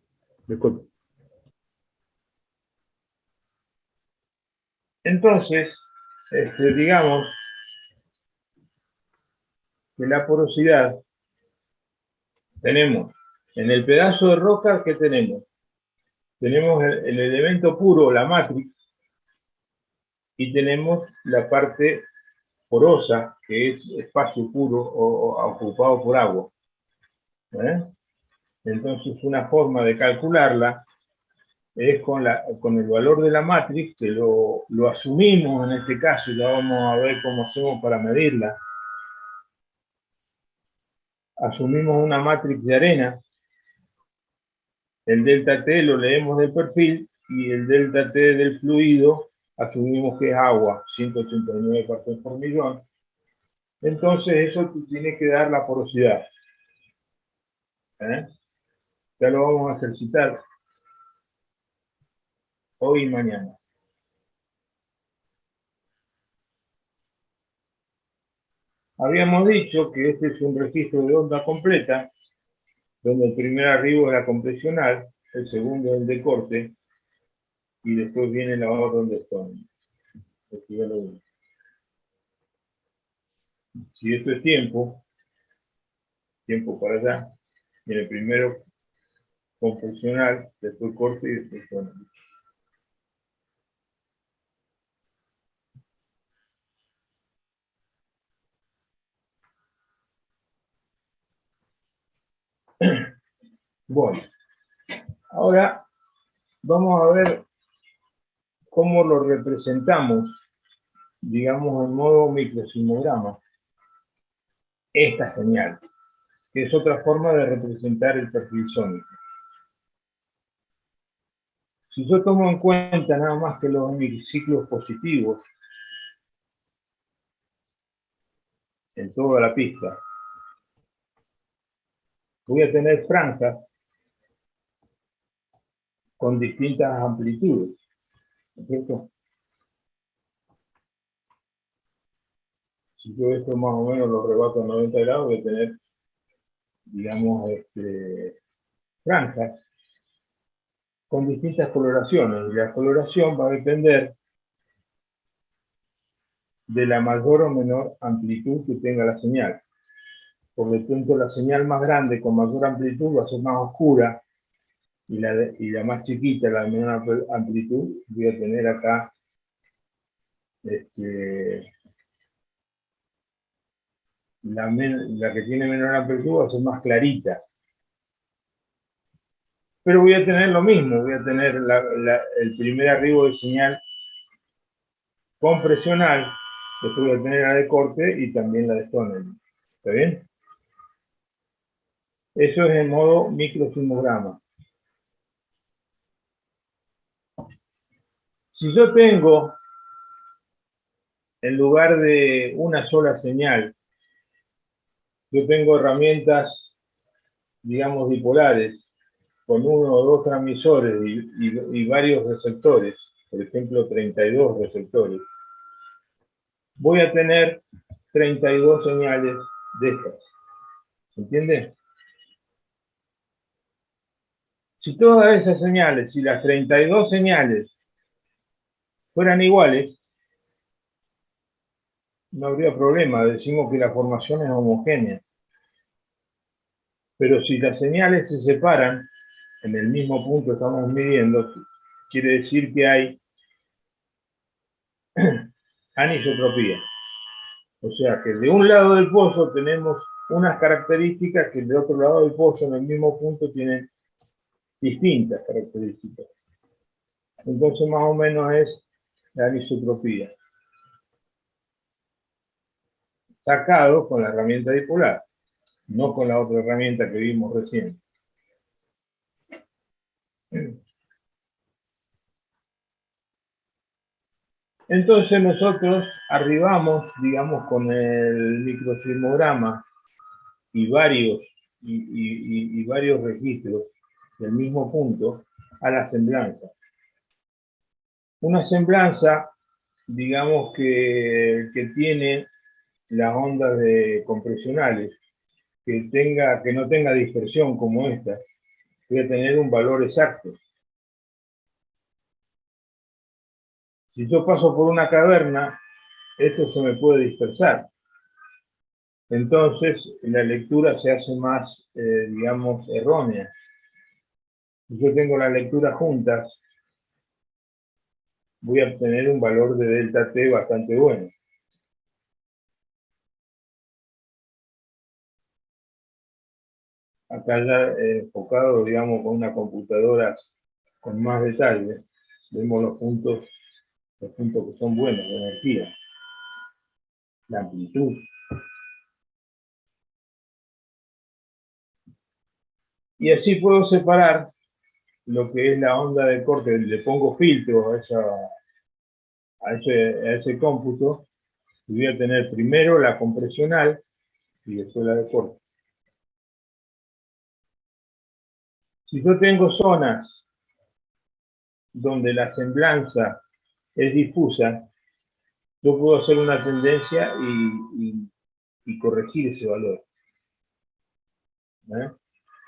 Speaker 2: Disculpe.
Speaker 1: Entonces, digamos que la porosidad tenemos en el pedazo de roca que tenemos. Tenemos el elemento puro, la matrix, y tenemos la parte porosa, que es espacio puro o ocupado por agua. ¿Eh? Entonces, una forma de calcularla es con el valor de la matrix, que lo asumimos en este caso, y ya vamos a ver cómo hacemos para medirla. Asumimos una matrix de arena, el delta T lo leemos del perfil, y el delta T del fluido asumimos que es agua, 189 partes por millón. Entonces eso te tiene que dar la porosidad. Ya lo vamos a ejercitar hoy y mañana. Habíamos dicho que este es un registro de onda completa, donde el primer arribo es la compresional, el segundo es el de corte, y después viene la orden de Stone. Si esto es tiempo para allá, viene primero compresional, después corte y después Stone. Bueno, ahora vamos a ver cómo lo representamos, digamos, en modo microsismograma, esta señal, que es otra forma de representar el perfil sónico. Si yo tomo en cuenta nada más que los ciclos positivos en toda la pista, voy a tener franjas con distintas amplitudes, ¿no es cierto? Si yo esto más o menos lo rebato a 90 grados, voy a tener, digamos, franjas con distintas coloraciones, y la coloración va a depender de la mayor o menor amplitud que tenga la señal. Por lo tanto, la señal más grande con mayor amplitud va a ser más oscura y la más chiquita, la de menor amplitud, voy a tener acá la que tiene menor amplitud va a ser más clarita. Pero voy a tener lo mismo, voy a tener el primer arribo de señal compresional, después voy a tener la de corte y también la de tunneling. ¿Está bien? Eso es en modo microsismograma. Si yo tengo, en lugar de una sola señal, yo tengo herramientas, digamos, bipolares, con uno o dos transmisores y varios receptores, por ejemplo, 32 receptores, voy a tener 32 señales de estas. ¿Se entiende? Si todas esas señales, si las 32 señales fueran iguales, no habría problema, decimos que la formación es homogénea. Pero si las señales se separan, en el mismo punto estamos midiendo, quiere decir que hay anisotropía. O sea que de un lado del pozo tenemos unas características que de otro lado del pozo en el mismo punto tienen distintas características. Entonces más o menos es la anisotropía. Sacado con la herramienta dipolar, no con la otra herramienta que vimos recién. Entonces nosotros arribamos, digamos, con el microsismograma y varios registros del mismo punto a la semblanza. Una semblanza, digamos, que tiene las ondas compresionales, que no tenga dispersión como esta, voy a tener un valor exacto. Si yo paso por una caverna, esto se me puede dispersar. Entonces, la lectura se hace más, digamos, errónea. Si yo tengo las lecturas juntas, voy a obtener un valor de delta T bastante bueno. Acá ya enfocado, digamos, con una computadora con más detalle, vemos los puntos que son buenos de energía. La amplitud. Y así puedo separar lo que es la onda de corte, le pongo filtro a ese cómputo, y voy a tener primero la compresional y después la de corte. Si yo tengo zonas donde la semblanza es difusa, yo puedo hacer una tendencia y corregir ese valor.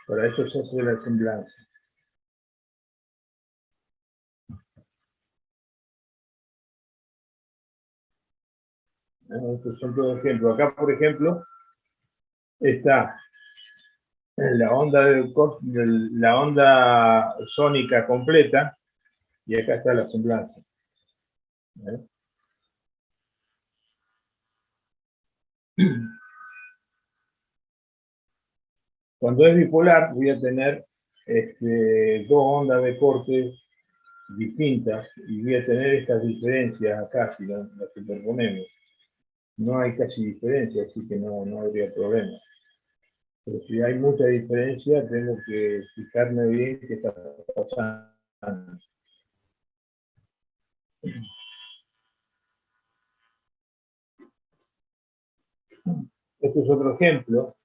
Speaker 1: Para eso se hace la semblanza. Estos son todos ejemplos. Acá, por ejemplo, está la onda sónica completa y acá está la semblanza. Cuando es bipolar voy a tener dos ondas de corte distintas y voy a tener estas diferencias acá si las superponemos. No hay casi diferencia, así que no habría problema. Pero si hay mucha diferencia, tengo que fijarme bien qué está pasando. Este es otro ejemplo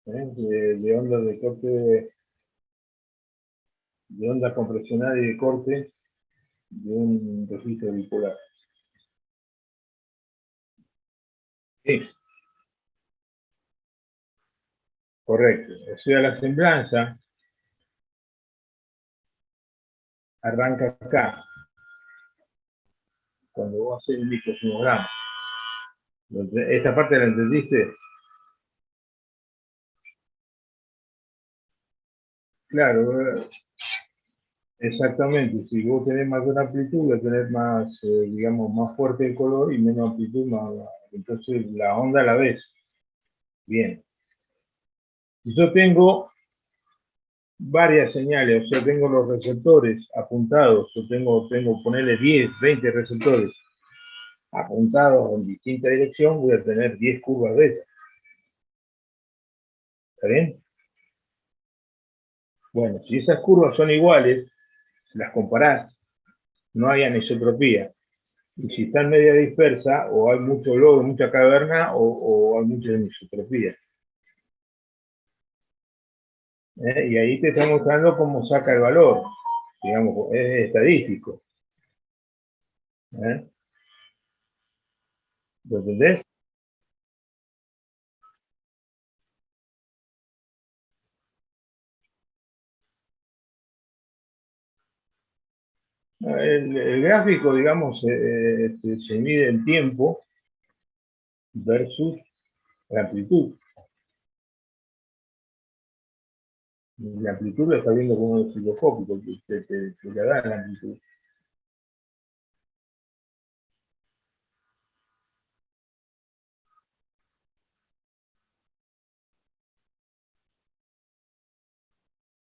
Speaker 1: de onda de corte, de onda compresional y de corte de un registro bipolar. Sí, correcto. O sea, la semblanza arranca acá. cuando vos haces el microsismograma. ¿Esta parte la entendiste? Claro, exactamente. Si vos tenés mayor amplitud, vas a tener más, digamos, más fuerte el color y menos amplitud, entonces la onda la ves. Bien. Si yo tengo varias señales, o sea, tengo los receptores apuntados, yo tengo ponerle 10, 20 receptores apuntados en distinta dirección, voy a tener 10 curvas de esas. ¿Está bien? Bueno, si esas curvas son iguales, las comparás, no hay anisotropía. Y si están media dispersa, o hay mucho lodo, mucha caverna, o hay mucha anisotropía. Y ahí te está mostrando cómo saca el valor. Digamos, es estadístico. ¿Lo entendés? El gráfico, digamos, se mide en tiempo versus la amplitud. La amplitud la está viendo como un osciloscópico, que le da la amplitud.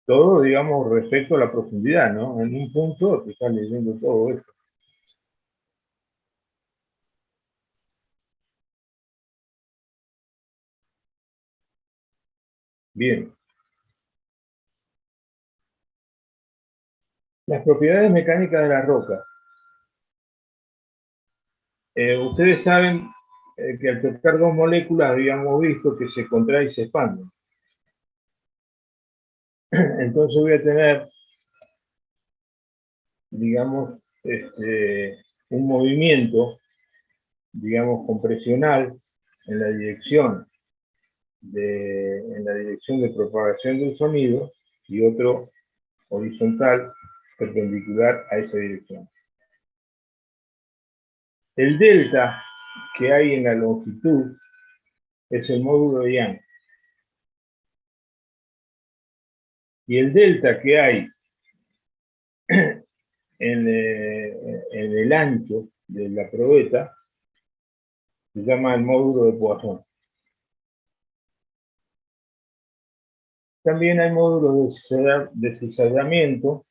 Speaker 1: Todo, digamos, respecto a la profundidad, ¿no? En un punto te está leyendo todo esto. Bien. Las propiedades mecánicas de la roca. Ustedes saben que al tocar dos moléculas habíamos visto que se contraen y se expanden. Entonces voy a tener, digamos, un movimiento, digamos, compresional en la dirección de propagación del sonido y otro horizontal perpendicular a esa dirección. El delta que hay en la longitud es el módulo de Young. Y el delta que hay en el ancho de la probeta se llama el módulo de Poisson. También hay módulos de cizallamiento,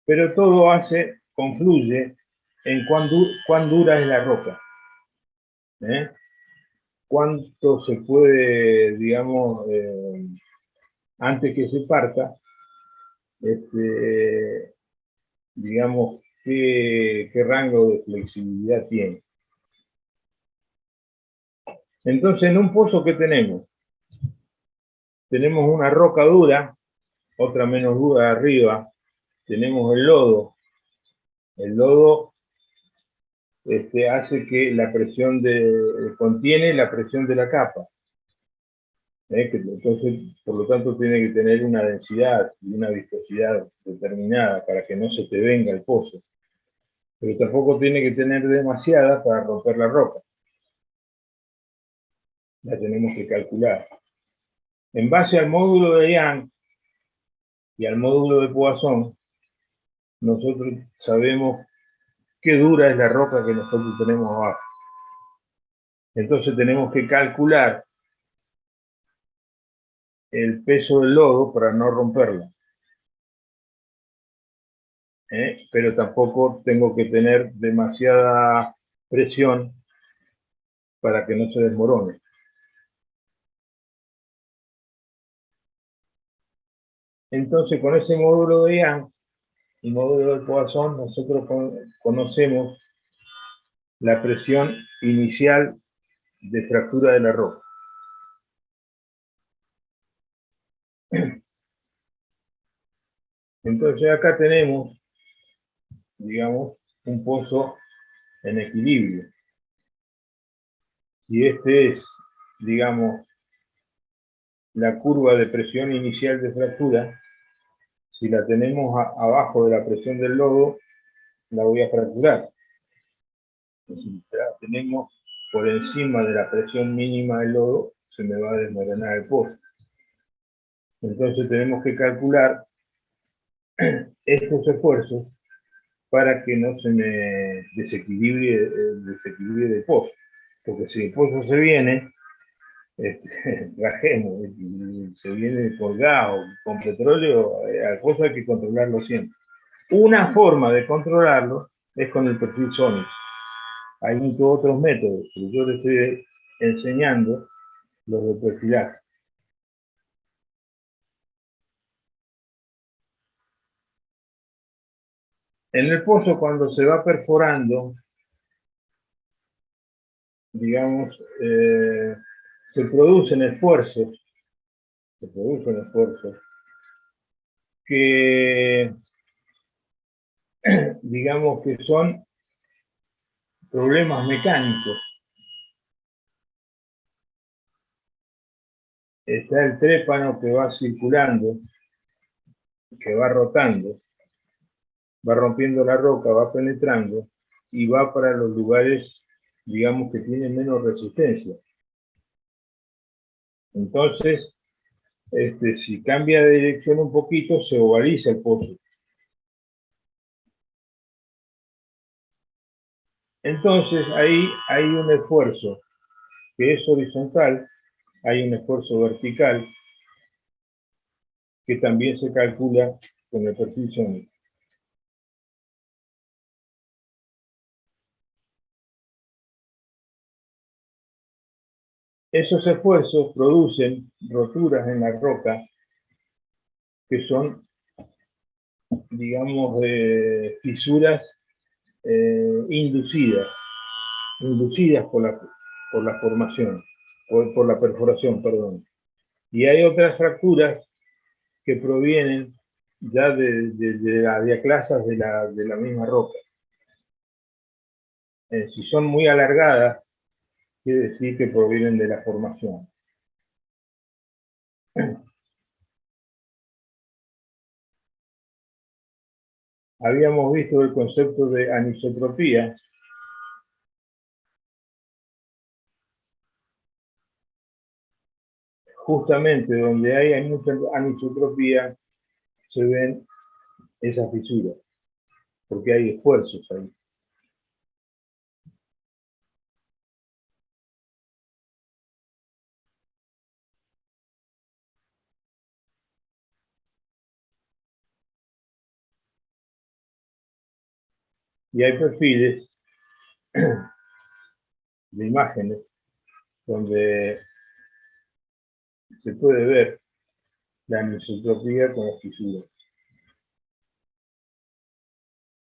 Speaker 1: pero todo confluye en cuán dura es la roca. Cuánto se puede, digamos, antes que se parta, digamos, qué rango de flexibilidad tiene. Entonces, en un pozo, ¿qué tenemos? Tenemos una roca dura, otra menos dura arriba, tenemos el lodo. El lodo hace que la presión contiene la presión de la capa. Entonces, por lo tanto, tiene que tener una densidad y una viscosidad determinada para que no se te venga el pozo. Pero tampoco tiene que tener demasiada para romper la roca. La tenemos que calcular. En base al módulo de Young y al módulo de Poisson, nosotros sabemos qué dura es la roca que nosotros tenemos abajo. Entonces tenemos que calcular el peso del lodo para no romperla. Pero tampoco tengo que tener demasiada presión para que no se desmorone. Entonces, con ese módulo de Young y módulo de Poisson, nosotros conocemos la presión inicial de fractura de la roca. Entonces, acá tenemos, digamos, un pozo en equilibrio. Si este es, digamos, la curva de presión inicial de fractura, si la tenemos abajo de la presión del lodo, la voy a fracturar. Si la tenemos por encima de la presión mínima del lodo, se me va a desmoronar el pozo. Entonces tenemos que calcular estos esfuerzos para que no se me desequilibre el pozo. Porque si el pozo se viene, trajemos, se viene colgado con petróleo, al pozo hay que controlarlo siempre. Una forma de controlarlo es con el perfil sónico. Hay muchos otros métodos, pero yo les estoy enseñando los de perfilaje. En el pozo, cuando se va perforando, digamos, se producen esfuerzos que, digamos, que son problemas mecánicos. Está el trépano que va circulando, que va rotando, va rompiendo la roca, va penetrando y va para los lugares, digamos, que tienen menos resistencia. Entonces, si cambia de dirección un poquito, se ovaliza el pozo. Entonces, ahí hay un esfuerzo que es horizontal, hay un esfuerzo vertical que también se calcula con el perfil sónico. Esos esfuerzos producen roturas en la roca que son, digamos, fisuras inducidas por la formación, por la perforación, perdón. Y hay otras fracturas que provienen ya de las diaclasas de la misma roca. Si son muy alargadas, quiere decir que provienen de la formación. Habíamos visto el concepto de anisotropía. Justamente donde hay mucha anisotropía se ven esas fisuras, porque hay esfuerzos ahí. Y hay perfiles de imágenes donde se puede ver la anisotropía con las fisuras.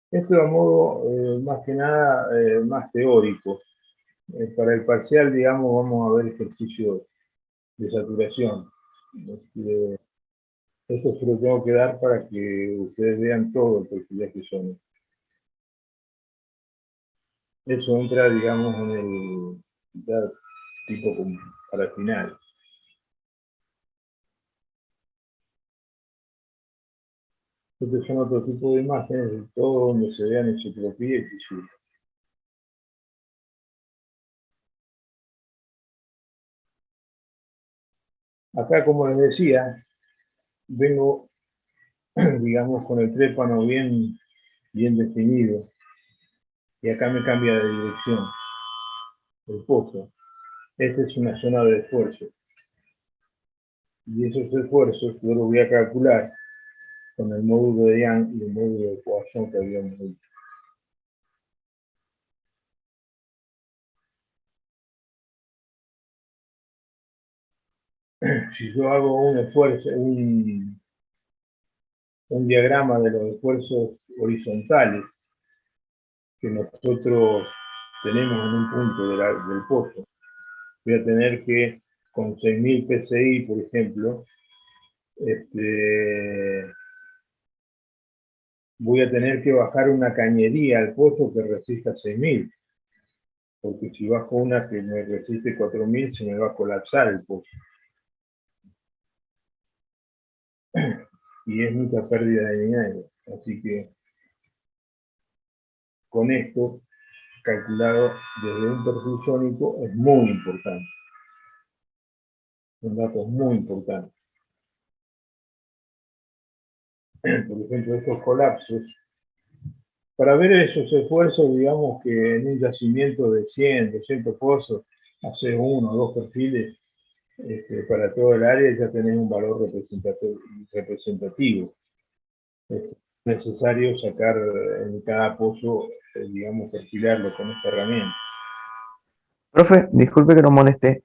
Speaker 1: Esto de modo más que nada más teórico. Para el parcial, digamos, vamos a ver ejercicios de saturación. Esto se lo tengo que dar para que ustedes vean todo el perfilaje sónico. Eso entra, digamos, en el ya tipo para el final. Estos son otro tipo de imágenes de todo donde se vean anisotropía y fisura. Acá, como les decía, vengo, digamos, con el trépano bien definido. Y acá me cambia de dirección el pozo. Esta es una zona de esfuerzo. Y esos esfuerzos yo los voy a calcular con el módulo de Young y el módulo de Poisson que habíamos visto. Si yo hago un esfuerzo, un diagrama de los esfuerzos horizontales que nosotros tenemos en un punto del pozo, voy a tener que, con 6000 PSI, por ejemplo, voy a tener que bajar una cañería al pozo que resista 6000, porque si bajo una que me resiste 4000, se me va a colapsar el pozo. Y es mucha pérdida de dinero. Así que con esto, calculado desde un perfil sónico, es muy importante. Son datos muy importantes. Por ejemplo, estos colapsos, para ver esos esfuerzos, digamos que en un yacimiento de 100, 200 pozos, hace uno o dos perfiles para todo el área, ya tenés un valor representativo. Es necesario sacar en cada pozo, digamos, perfilarlo con esta herramienta.
Speaker 7: Profe, disculpe que no moleste.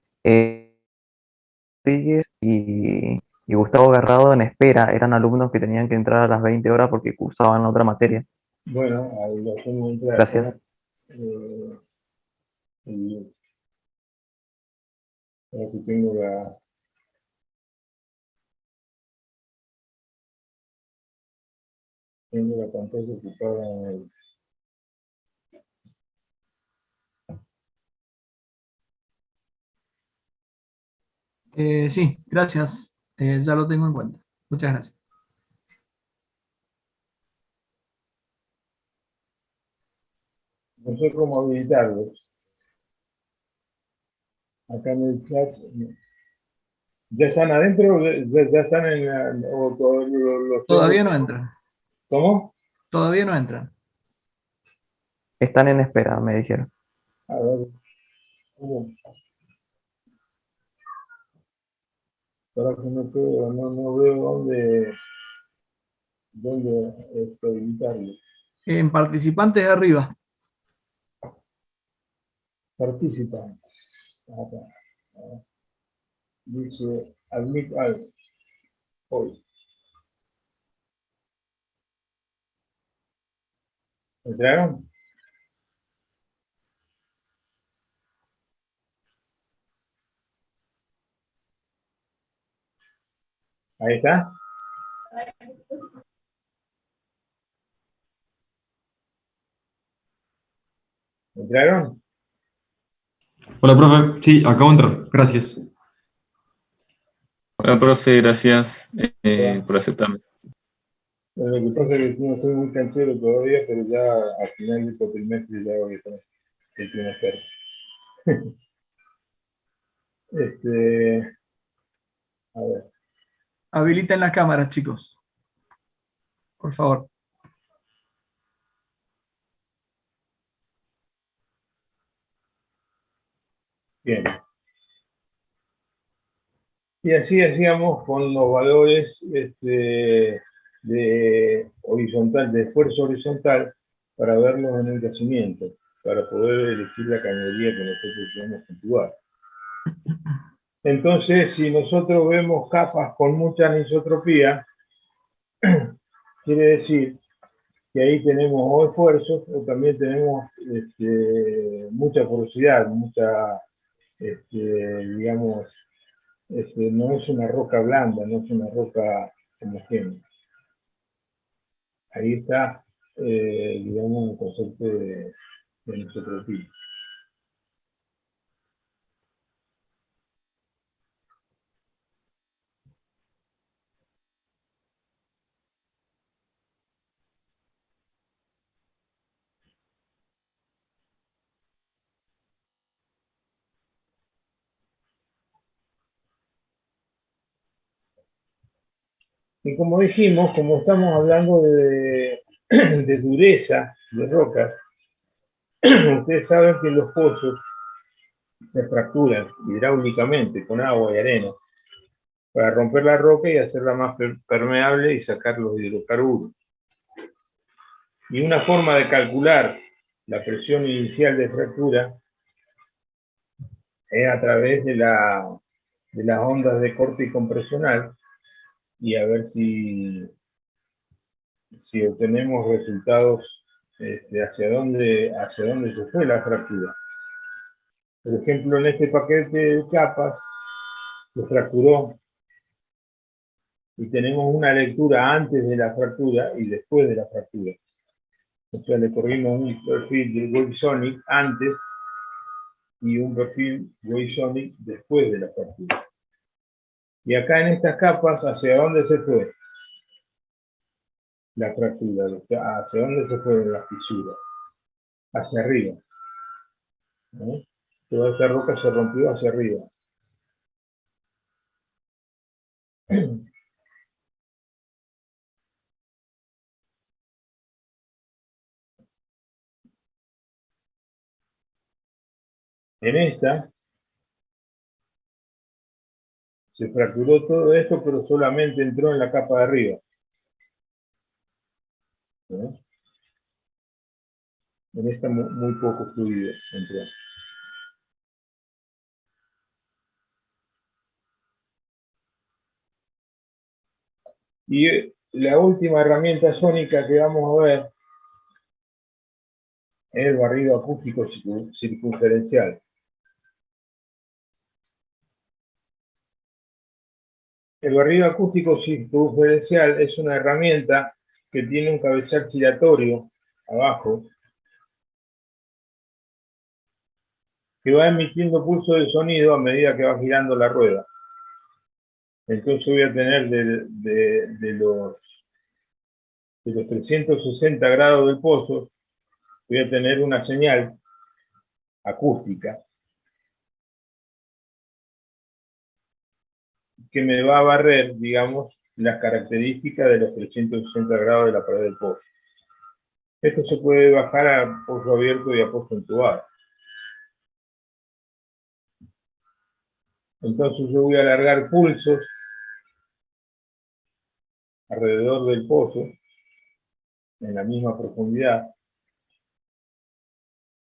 Speaker 7: Rodríguez y Gustavo Garrado en espera, eran alumnos que tenían que entrar a las 20 horas porque cursaban otra materia.
Speaker 1: Bueno, ahí lo hacemos entrar.
Speaker 7: Gracias.
Speaker 1: Y aquí tengo la pantalla ocupada en el...
Speaker 8: Sí, gracias. Ya lo tengo en cuenta. Muchas gracias.
Speaker 1: No sé cómo habilitarlos. Acá en el chat. ¿Ya están adentro? ¿Ya están en la,
Speaker 8: Todavía no entran.
Speaker 1: ¿Cómo?
Speaker 8: Todavía no entran.
Speaker 7: Están en espera, me dijeron.
Speaker 1: A ver. ¿Cómo? Para que no puedo, no veo dónde habilitarlo.
Speaker 8: En participantes de arriba.
Speaker 1: Participantes. Acá. Dice admit algo. Hoy. ¿Entraron? Ahí está. ¿Entraron?
Speaker 9: Hola, profe. Sí, acabo de entrar. Gracias.
Speaker 10: Hola, profe, gracias
Speaker 1: Hola.
Speaker 10: por aceptarme.
Speaker 1: Lo que pasa es que no soy muy canchero todavía, pero ya al final del cuatrimestre ya voy a estar el trimestre. A ver.
Speaker 8: Habiliten la cámara, chicos. Por favor.
Speaker 1: Bien. Y así hacíamos con los valores de horizontal, de esfuerzo horizontal, para verlos en el yacimiento, para poder elegir la cañería que nosotros queremos puntuar. Entonces, si nosotros vemos capas con mucha anisotropía, quiere decir que ahí tenemos o esfuerzos o también tenemos mucha porosidad, mucha, digamos, no es una roca blanda, no es una roca homogénea. Ahí está, digamos, el concepto de anisotropía. Y como dijimos, como estamos hablando de dureza de rocas, ustedes saben que los pozos se fracturan hidráulicamente con agua y arena para romper la roca y hacerla más permeable y sacar los hidrocarburos. Y una forma de calcular la presión inicial de fractura es a través de las ondas de corte y compresional, y a ver si obtenemos resultados hacia dónde se fue la fractura. Por ejemplo, en este paquete de capas se fracturó y tenemos una lectura antes de la fractura y después de la fractura. O sea, le corrimos un perfil de Wilsonic antes y un perfil Wilsonic después de la fractura. Y acá en estas capas, ¿hacia dónde se fue la fractura? ¿Hacia dónde se fue la fisura? hacia arriba. ¿Eh? Toda esta roca se rompió hacia arriba. En esta se fracturó todo esto, pero solamente entró en la capa de arriba. ¿Eh? En esta muy poco fluido entró. Y la última herramienta sónica que vamos a ver es el barrido acústico circunferencial. El barrido acústico circunferencial es una herramienta que tiene un cabezal giratorio abajo que va emitiendo pulsos de sonido a medida que va girando la rueda. Entonces voy a tener de los 360 grados del pozo, voy a tener una señal acústica que me va a barrer, digamos, las características de los 360 grados de la pared del pozo. Esto se puede bajar a pozo abierto y a pozo entubado. Entonces yo voy a alargar pulsos alrededor del pozo, en la misma profundidad,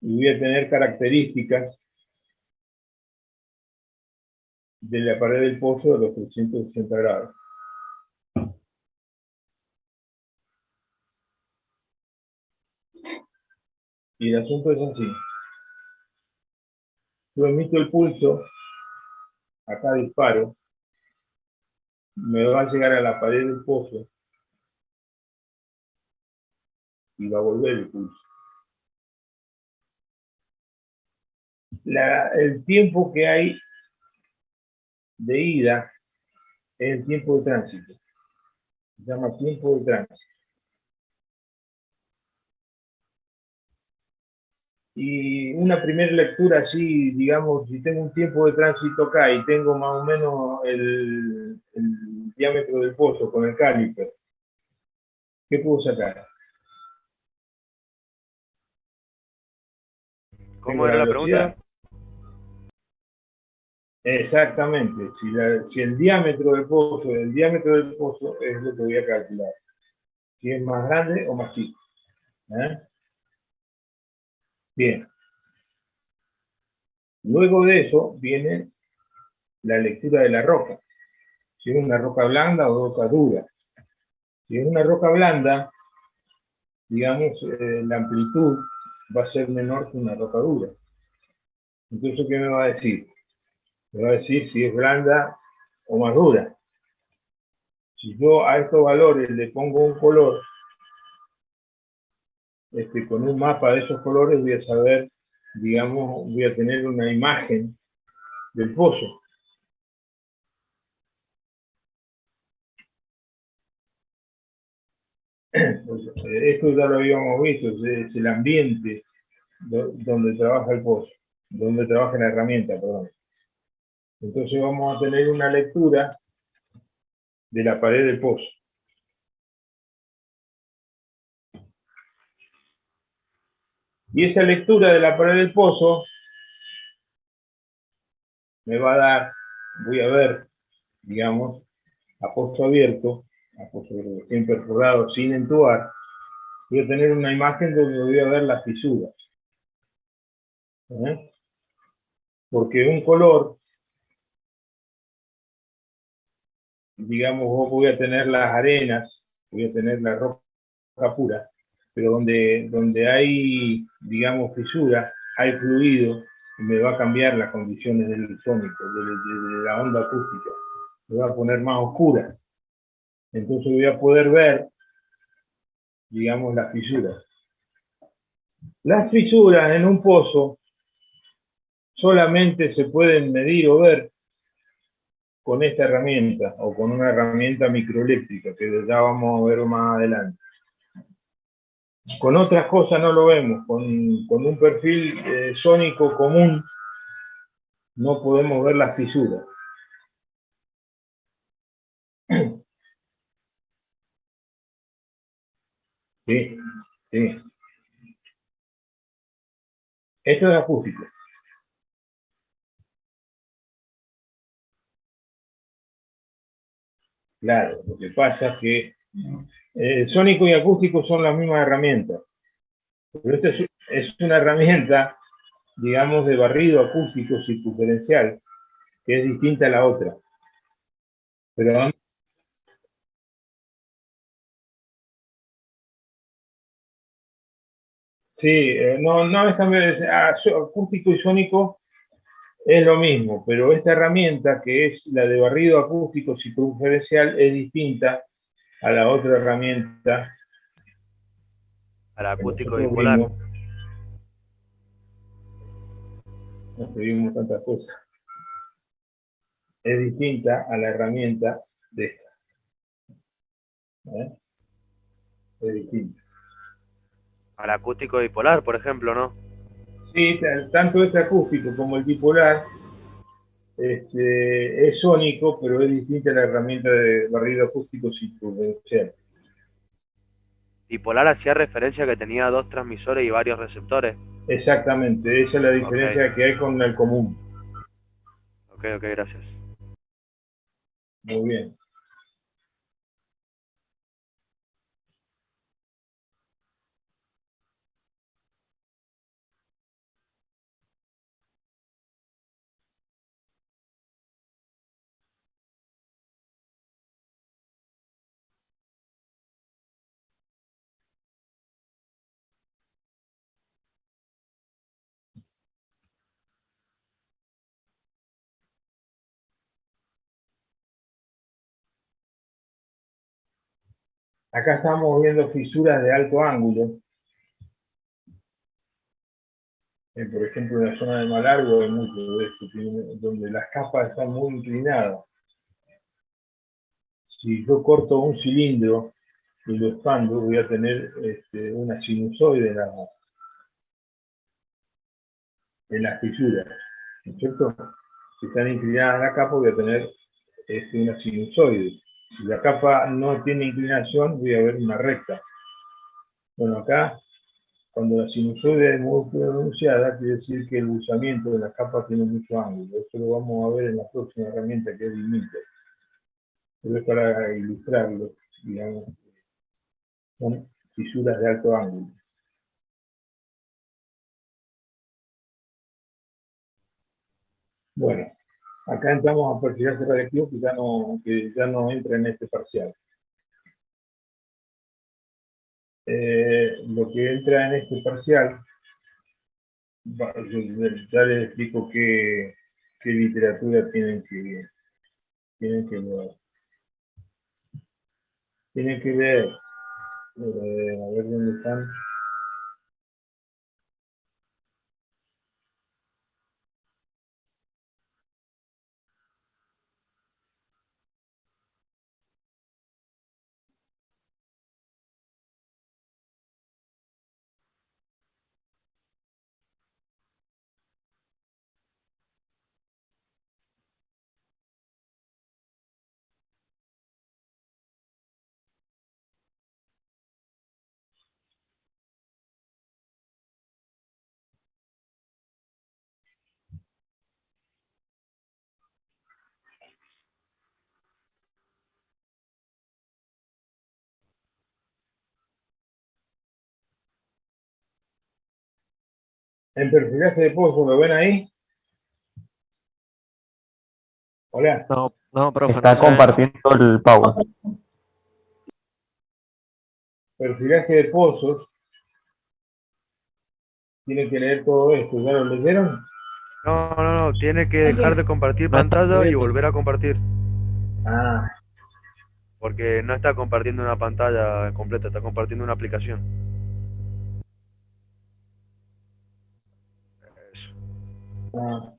Speaker 1: y voy a tener características de la pared del pozo de los 360 grados. Y el asunto es así. Yo emito el pulso, acá disparo, me va a llegar a la pared del pozo y va a volver el pulso. El tiempo que hay de ida es el tiempo de tránsito. Se llama tiempo de tránsito. Y una primera lectura así, digamos, si tengo un tiempo de tránsito acá y tengo más o menos el diámetro del pozo con el caliper, ¿qué puedo sacar?
Speaker 3: ¿Cómo era la pregunta?
Speaker 1: Exactamente. Si el diámetro del pozo es lo que voy a calcular. Si es más grande o más chico. ¿Eh? Bien. Luego de eso viene la lectura de la roca. Si es una roca blanda o roca dura. Si es una roca blanda, digamos, la amplitud va a ser menor que una roca dura. Entonces, ¿qué me va a decir? Me va a decir si es blanda o más dura. Si yo a estos valores le pongo un color, con un mapa de esos colores voy a saber, digamos, voy a tener una imagen del pozo. Esto ya lo habíamos visto, es el ambiente donde trabaja el pozo, donde trabaja la herramienta, perdón. Entonces vamos a tener una lectura de la pared del pozo. Y esa lectura de la pared del pozo me va a dar, voy a ver, digamos, a pozo abierto, a pozo recién perforado, sin entubar, voy a tener una imagen donde voy a ver las fisuras. ¿Eh? Porque un color, digamos, voy a tener las arenas, voy a tener la roca pura, pero donde hay, digamos, fisura, hay fluido, y me va a cambiar las condiciones del sónico, de la onda acústica. Me va a poner más oscura. Entonces voy a poder ver, digamos, las fisuras. Las fisuras en un pozo solamente se pueden medir o ver con esta herramienta o con una herramienta microeléctrica que ya vamos a ver más adelante. Con otras cosas no lo vemos. Con un perfil sónico común no podemos ver las fisuras. Sí, sí. Esto es acústico. Claro, lo que pasa es que sónico y acústico son las mismas herramientas. Pero esta es una herramienta, digamos, de barrido acústico circunferencial, que es distinta a la otra. Pero sí, no es también acústico y sónico es lo mismo, pero esta herramienta que es la de barrido acústico circunferencial es distinta a la otra herramienta
Speaker 3: Al
Speaker 1: que
Speaker 3: acústico
Speaker 1: nosotros
Speaker 3: bipolar.
Speaker 1: vimos. Nos vimos tantas cosas. Es distinta a la herramienta de esta. ¿Eh? Es distinta.
Speaker 3: Al acústico bipolar, por ejemplo, ¿no?
Speaker 1: Sí, tanto este acústico como el bipolar es sónico, pero es distinta a la herramienta de barrido acústico circunferencial.
Speaker 3: Bipolar hacía referencia a que tenía dos transmisores y varios receptores.
Speaker 1: Exactamente, esa es la
Speaker 3: Ok,
Speaker 1: diferencia que hay con el común.
Speaker 3: ok, gracias.
Speaker 1: Muy bien. Acá estamos viendo fisuras de alto ángulo. Por ejemplo, en la zona de Malargo hay mucho de esto, donde las capas están muy inclinadas. Si yo corto un cilindro y lo expando, voy a tener una sinusoide en las fisuras, ¿no es cierto? Si están inclinadas la capa, voy a tener una sinusoide. Si la capa no tiene inclinación, voy a ver una recta. Bueno, acá, cuando la sinusoide es muy pronunciada, quiere decir que el buzamiento de la capa tiene mucho ángulo. Esto lo vamos a ver en la próxima herramienta, que es limiter. Pero es para ilustrarlo, digamos, son fisuras de alto ángulo. Bueno, acá entramos a perfilaje radiactivo que ya no entra en este parcial. Lo que entra en este parcial, ya les explico qué literatura tienen que ver. Tienen que ver, a ver dónde están. En perfilaje de pozo, ¿lo ven ahí? Hola.
Speaker 6: No, profe, no
Speaker 7: Está
Speaker 6: se ve.
Speaker 7: compartiendo el Pau.
Speaker 1: Perfilaje de pozos, tienen que leer todo esto. ¿Ya lo leyeron?
Speaker 3: No, tiene que dejar de compartir
Speaker 6: No estamos
Speaker 3: pantalla y
Speaker 6: viendo.
Speaker 3: volver a compartir.
Speaker 1: Ah,
Speaker 3: Porque no está compartiendo una pantalla completa, está compartiendo una aplicación. Eso.
Speaker 1: ah.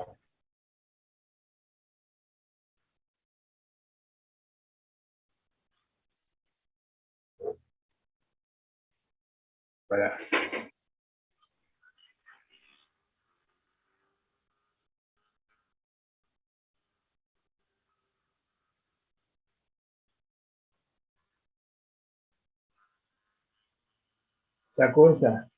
Speaker 1: Para. ¿Sacó esa?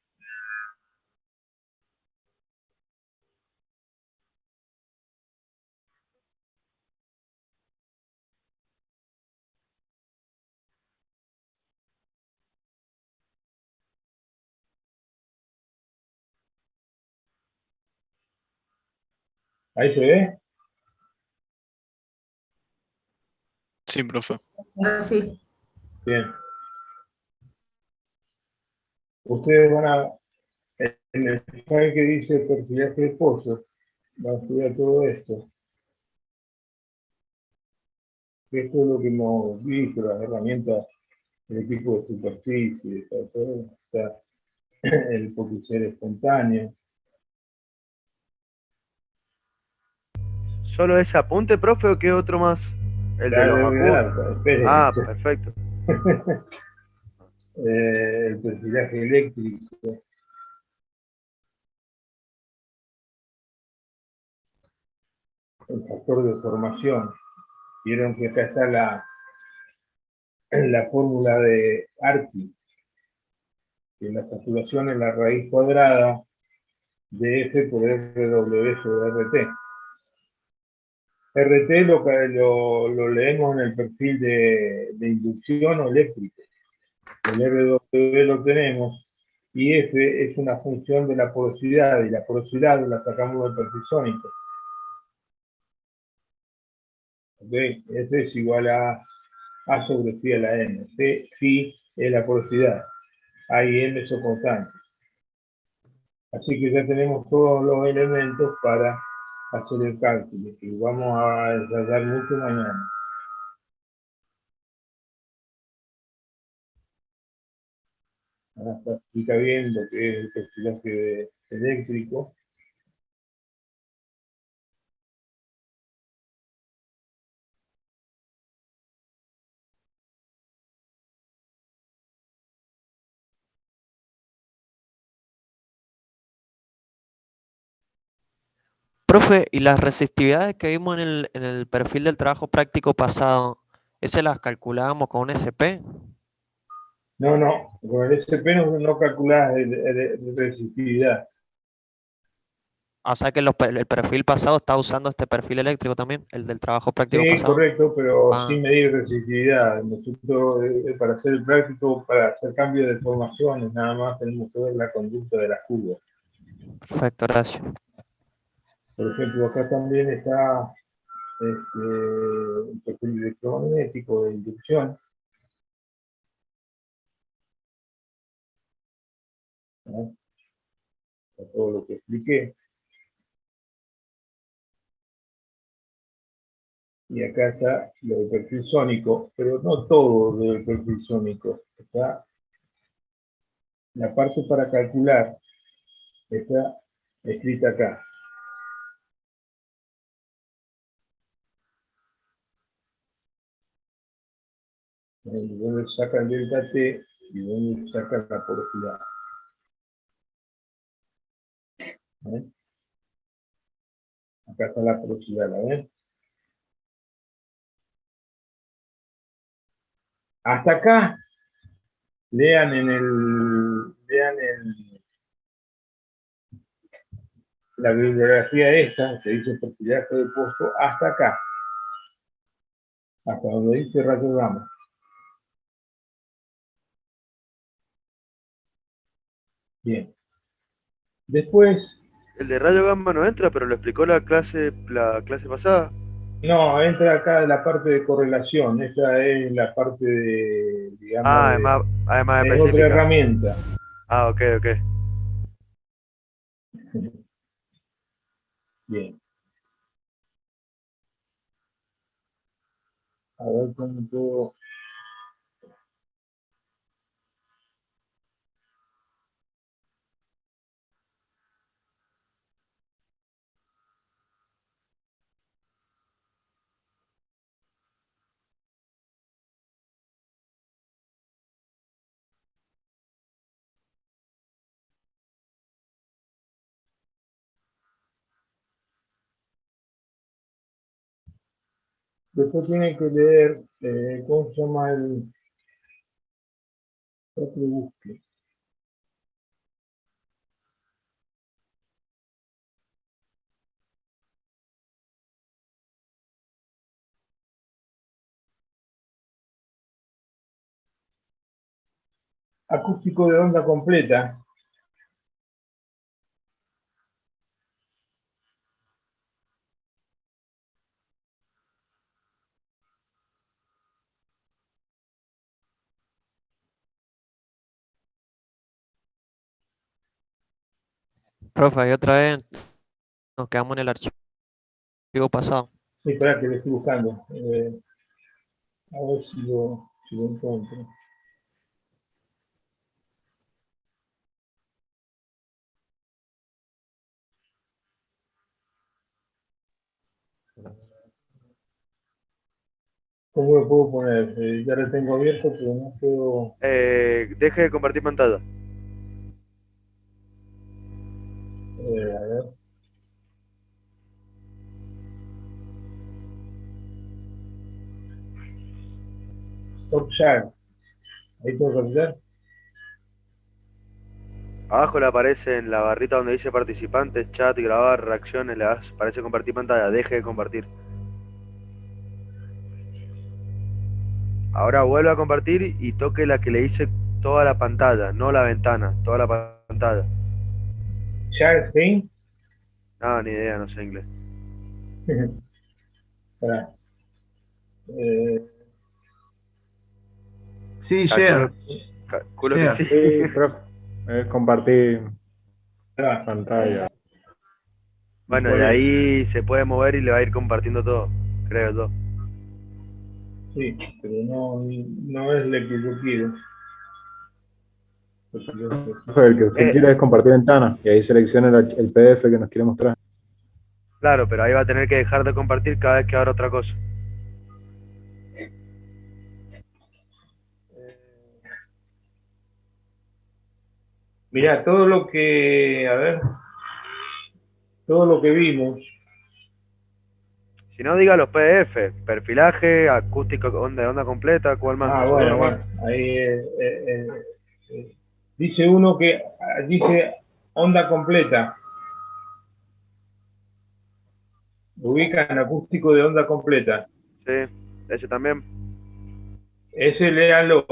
Speaker 1: ¿Ahí se ve?
Speaker 5: Sí, profe.
Speaker 4: Sí.
Speaker 1: Bien. Ustedes van a, en el file que dice perfilaje de pozos, van a estudiar todo esto. Esto es lo que hemos visto, las herramientas, el tipo de superficie, todo, está el potencial espontáneo.
Speaker 3: ¿Solo ese apunte, profe, o qué otro más? El de
Speaker 1: Ya
Speaker 3: los
Speaker 1: le voy a
Speaker 3: apuntes.
Speaker 1: dar, espere.
Speaker 3: Ah, perfecto.
Speaker 1: El perfilaje eléctrico, el factor de formación. Vieron que acá está la fórmula de Archi, que la saturación es la raíz cuadrada de F por RW sobre RT. RT lo leemos en el perfil de inducción o eléctrico. El RW lo tenemos y F es una función de la porosidad y la porosidad la sacamos del perfil sónico. ¿Okay? F es igual a sobre phi a la n. Phi es la porosidad. A y m son constantes. Así que ya tenemos todos los elementos para hacer el cálculo, que vamos a ensayar mucho mañana. Ahora se explica bien lo que es el perfilaje eléctrico.
Speaker 6: Profe, ¿y las resistividades que vimos en el perfil del trabajo práctico pasado, esas las calculábamos con un SP?
Speaker 1: No, con el SP no calculás resistividad.
Speaker 6: O sea que el perfil pasado está usando este perfil eléctrico también, el del trabajo práctico
Speaker 1: Sí,
Speaker 6: pasado.
Speaker 1: correcto, pero
Speaker 6: Ah,
Speaker 1: sin medir resistividad. Nosotros, para hacer el práctico, para hacer cambio de formaciones, nada más tenemos que ver la conducta de las curvas.
Speaker 6: perfecto, gracias.
Speaker 1: Por ejemplo, acá también está el perfil electromagnético de inducción. ¿No? Todo lo que expliqué. Y acá está lo del perfil sónico, pero no todo lo del perfil sónico. Está la parte para calcular, está escrita acá. Donde saca el delta T y donde saca la porosidad. ¿Eh? Acá está la porosidad, ¿la ven? Hasta acá, lean la bibliografía esta, que dice perfilaje de pozo, hasta acá, hasta donde dice rayo gamma. Bien. Después,
Speaker 3: El de rayo gamma no entra, pero lo explicó la clase pasada.
Speaker 1: no, entra acá la parte de correlación, esta es la parte de, digamos,
Speaker 3: Ah, además
Speaker 1: es otra
Speaker 3: específica.
Speaker 1: herramienta.
Speaker 3: Ah, ok, ok.
Speaker 1: Bien. A ver cómo puedo Después tienen que leer, ¿cómo se llama el otro busque? Acústico de onda completa.
Speaker 6: Profe, y otra vez nos quedamos en el archivo pasado.
Speaker 1: Sí, espera que lo estoy buscando. A ver si lo encuentro. ¿Cómo lo puedo poner? Ya lo tengo abierto, pero no puedo.
Speaker 3: Deje de compartir pantalla.
Speaker 1: A ver. Stop share. Ahí tengo que apretar.
Speaker 3: Abajo le aparece en la barrita donde dice participantes, chat, grabar, reacciones, aparece compartir pantalla. Deje de compartir. Ahora vuelve a compartir y toque la que le dice toda la pantalla, no la ventana, toda la pantalla.
Speaker 1: Share screen.
Speaker 3: No, ni idea, no sé inglés.
Speaker 1: Espera.
Speaker 8: Sí,
Speaker 3: Calculo,
Speaker 8: share.
Speaker 3: calculo que
Speaker 8: Share.
Speaker 3: sí.
Speaker 2: Sí, profe. Es compartir
Speaker 1: Espera.
Speaker 2: pantalla.
Speaker 3: Bueno, y ahí se puede mover y le va a ir compartiendo todo, creo yo.
Speaker 1: Sí, pero no es lo que yo quiero.
Speaker 2: Profe, el que usted quiere es compartir ventana y ahí selecciona el PDF que nos quiere mostrar.
Speaker 3: Claro, pero ahí va a tener que dejar de compartir cada vez que abra otra cosa.
Speaker 1: Mirá, todo lo que, a ver, todo lo que vimos,
Speaker 3: Si no, diga los PDF, perfilaje, acústico de onda completa, ¿cuál más?
Speaker 1: bueno,
Speaker 3: Uno más.
Speaker 1: ahí dice uno que dice onda completa, ubican acústico de onda completa,
Speaker 3: Sí, ese también.
Speaker 1: ese léalo,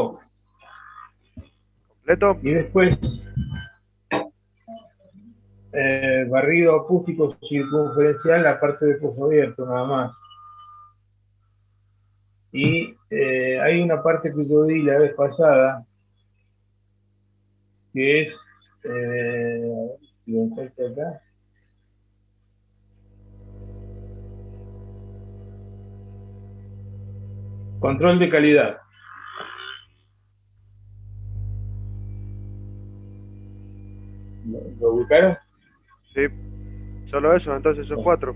Speaker 3: ¿Completo?
Speaker 1: y después barrido acústico circunferencial, la parte de pozo abierto nada más. Y hay una parte que yo di la vez pasada, que es, si lo encuentro acá, control de calidad. ¿Lo ubicaron?
Speaker 3: Sí. Solo eso, entonces son 4.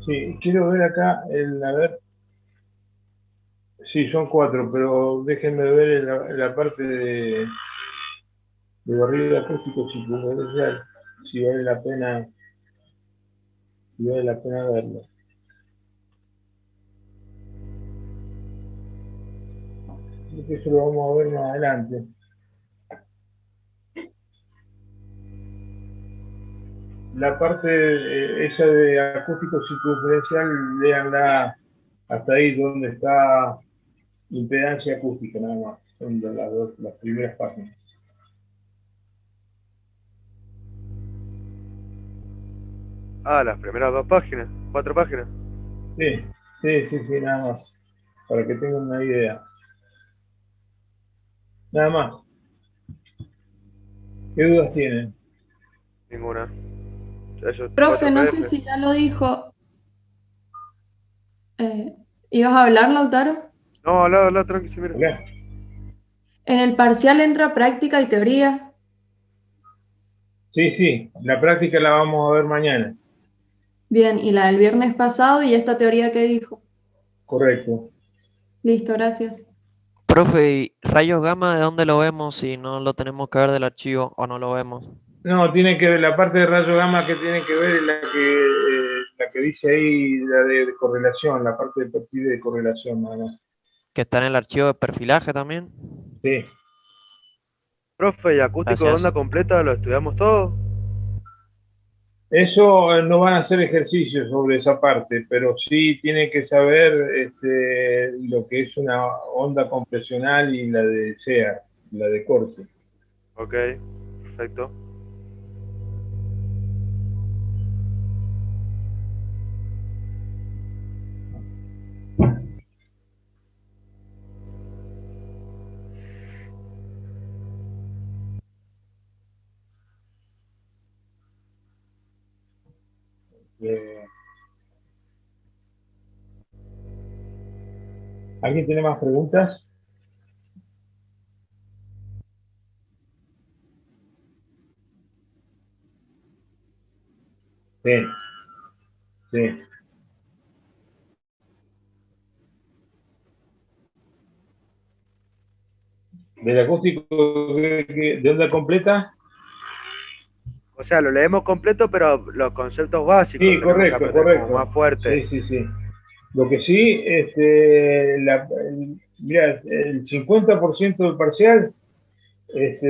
Speaker 1: Sí, quiero ver acá, a ver, sí, son 4, pero déjenme ver en la parte de barrido acústico circunferencial, si vale la pena, si vale la pena verlo. Creo que eso lo vamos a ver más adelante. La parte esa de acústico circunferencial, léanla hasta ahí donde está impedancia acústica, nada más. Son de las primeras páginas.
Speaker 3: Ah, las primeras 2 páginas, 4 páginas.
Speaker 1: Sí, sí, nada más. Para que tengan una idea. Nada más. ¿Qué dudas tienen?
Speaker 3: Ninguna. Eso,
Speaker 10: Profe,
Speaker 3: 4
Speaker 10: no sé
Speaker 3: PDF.
Speaker 10: si ya lo dijo. ¿Ibas a hablar, Lautaro?
Speaker 3: No, la tranqui, sí, mira.
Speaker 1: ¿Acá?
Speaker 10: En el parcial entra práctica y teoría.
Speaker 1: Sí, la práctica la vamos a ver mañana.
Speaker 10: Bien, y la del viernes pasado y esta teoría que dijo.
Speaker 1: Correcto.
Speaker 10: Listo, gracias.
Speaker 6: Profe, ¿y rayos gamma de dónde lo vemos si no lo tenemos que ver del archivo o no lo vemos?
Speaker 1: No, tiene que ver, la parte de rayo gamma que tiene que ver es la que la que dice ahí, la de correlación, la parte de perfil de correlación, nada más.
Speaker 6: Que está en el archivo de perfilaje también.
Speaker 1: Sí.
Speaker 3: Profe, ¿y acústico de
Speaker 6: Gracias.
Speaker 3: onda completa lo estudiamos todo?
Speaker 1: Eso no van a hacer ejercicios sobre esa parte, pero sí tienen que saber lo que es una onda compresional y la de SEA, la de corte.
Speaker 3: Ok, perfecto.
Speaker 1: Eh, ¿Alguien tiene más preguntas? Sí, sí. ¿Del acústico de onda completa?
Speaker 3: O sea, lo leemos completo, pero los conceptos básicos
Speaker 1: Sí,
Speaker 3: tenemos que
Speaker 1: correcto,
Speaker 3: aprender como
Speaker 1: correcto.
Speaker 3: más fuerte.
Speaker 1: Sí, sí, sí. Lo que sí, mira, el 50% del parcial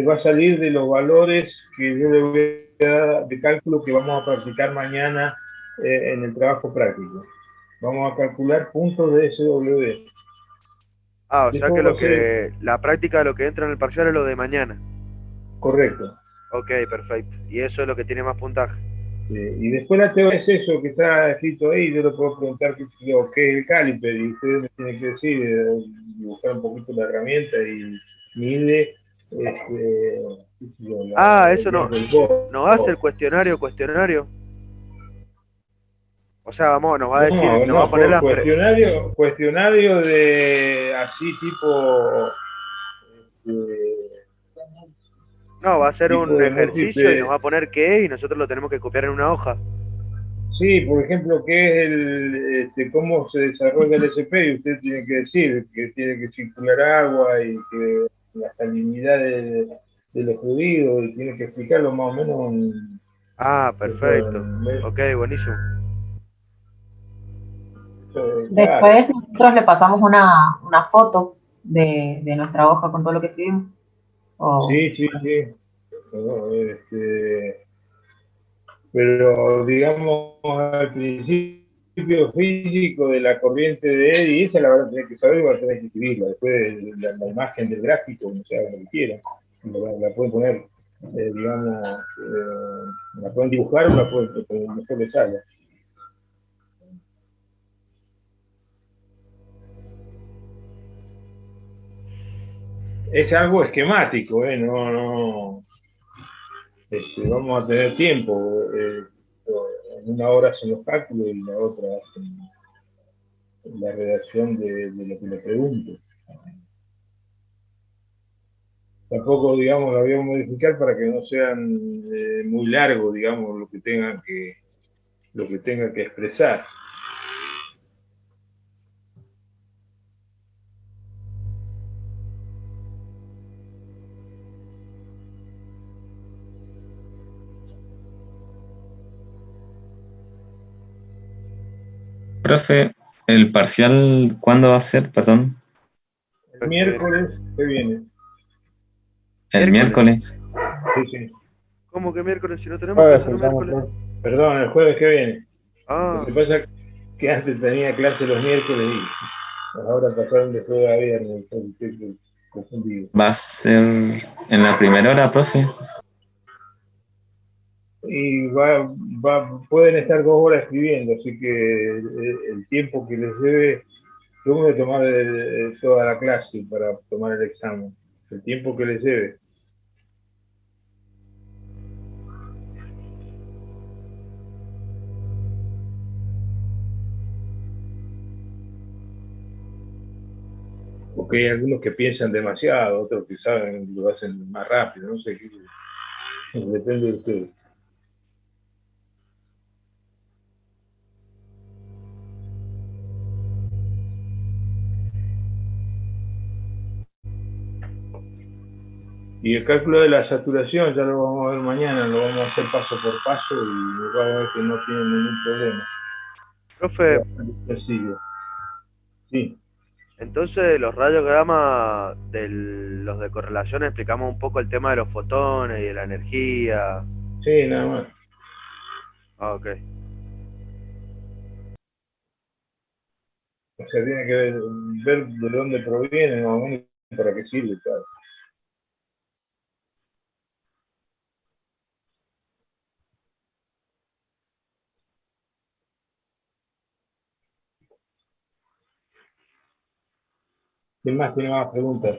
Speaker 1: va a salir de los valores que yo le voy a dar de cálculo que vamos a practicar mañana en el trabajo práctico. Vamos a calcular puntos de SW.
Speaker 3: Ah, o sea que
Speaker 1: Después va
Speaker 3: lo
Speaker 1: a ser
Speaker 3: que la práctica de lo que entra en el parcial es lo de mañana.
Speaker 1: correcto.
Speaker 3: Ok, perfecto. Y eso es lo que tiene más puntaje.
Speaker 1: Y después la teoría es eso que está escrito ahí. Yo le puedo preguntar qué es el caliper y ustedes me tienen que decir, dibujar un poquito la herramienta y mide qué sé yo,
Speaker 3: Ah,
Speaker 1: el
Speaker 3: eso
Speaker 1: gas
Speaker 3: no,
Speaker 1: del
Speaker 3: no hace el
Speaker 1: boro.
Speaker 3: cuestionario. O sea, nos va a decir,
Speaker 1: No,
Speaker 3: nos va a
Speaker 1: no,
Speaker 3: poner las
Speaker 1: cuestionario de así tipo,
Speaker 3: no, va a ser
Speaker 1: tipo
Speaker 3: un
Speaker 1: de
Speaker 3: ejercicio y nos va
Speaker 1: múltiple.
Speaker 3: a poner qué es y nosotros lo tenemos que copiar en una hoja.
Speaker 1: Sí, por ejemplo, qué es cómo se desarrolla el SP y usted tiene que decir que tiene que circular agua y que la salinidad de los fluidos y tiene que explicarlo más o menos
Speaker 3: Ah, perfecto. Ok, buenísimo.
Speaker 1: claro.
Speaker 4: Después nosotros le pasamos una foto de nuestra hoja con todo lo que escribimos. O,
Speaker 1: Sí, sí, sí. No, pero digamos al principio físico de la corriente de Eddy, esa la van a tener que saber y van a tener que escribirla. Después la imagen del gráfico, no sé, lo que quieran, la pueden poner, digamos, la pueden dibujar o la pueden poner mejor les salga. Es algo esquemático, no, no, vamos a tener tiempo. En una hora hacen los cálculos y la otra hacen la redacción de lo que le pregunto. Tampoco, digamos, la voy a modificar para que no sean muy largos, digamos, lo que tenga que expresar.
Speaker 9: Profe, ¿el parcial cuándo va a ser? Perdón.
Speaker 1: El miércoles que viene.
Speaker 9: El
Speaker 3: ¿Miércoles?
Speaker 9: miércoles.
Speaker 1: Sí, sí.
Speaker 3: ¿Cómo que miércoles si no tenemos
Speaker 2: Jueves
Speaker 3: clase los
Speaker 2: pensamos,
Speaker 3: miércoles?
Speaker 2: profe.
Speaker 1: Perdón, el jueves que viene. Lo
Speaker 3: Ah,
Speaker 1: que pasa es que antes tenía clase los miércoles y ahora pasaron de jueves a viernes, entonces estoy confundido.
Speaker 9: Va a ser en la primera hora, profe.
Speaker 1: Y pueden estar 2 horas escribiendo, así que el tiempo que les debe, yo voy a tomar toda la clase para tomar el examen. El tiempo que les debe. Porque hay algunos que piensan demasiado, otros que saben lo hacen más rápido, no sé, depende de ustedes. Y el cálculo de la saturación ya lo vamos a ver mañana, lo vamos a hacer paso por paso y va a ver que no tiene ningún problema.
Speaker 3: Profe,
Speaker 1: Sencillo. Sí.
Speaker 3: entonces los rayos gamma de los de correlación explicamos un poco el tema de los fotones y de la energía.
Speaker 1: Sí, nada más.
Speaker 3: Ah, ok.
Speaker 1: O sea, tiene que ver de dónde proviene, más o menos, y para qué sirve, claro. ¿Quién más tiene más preguntas?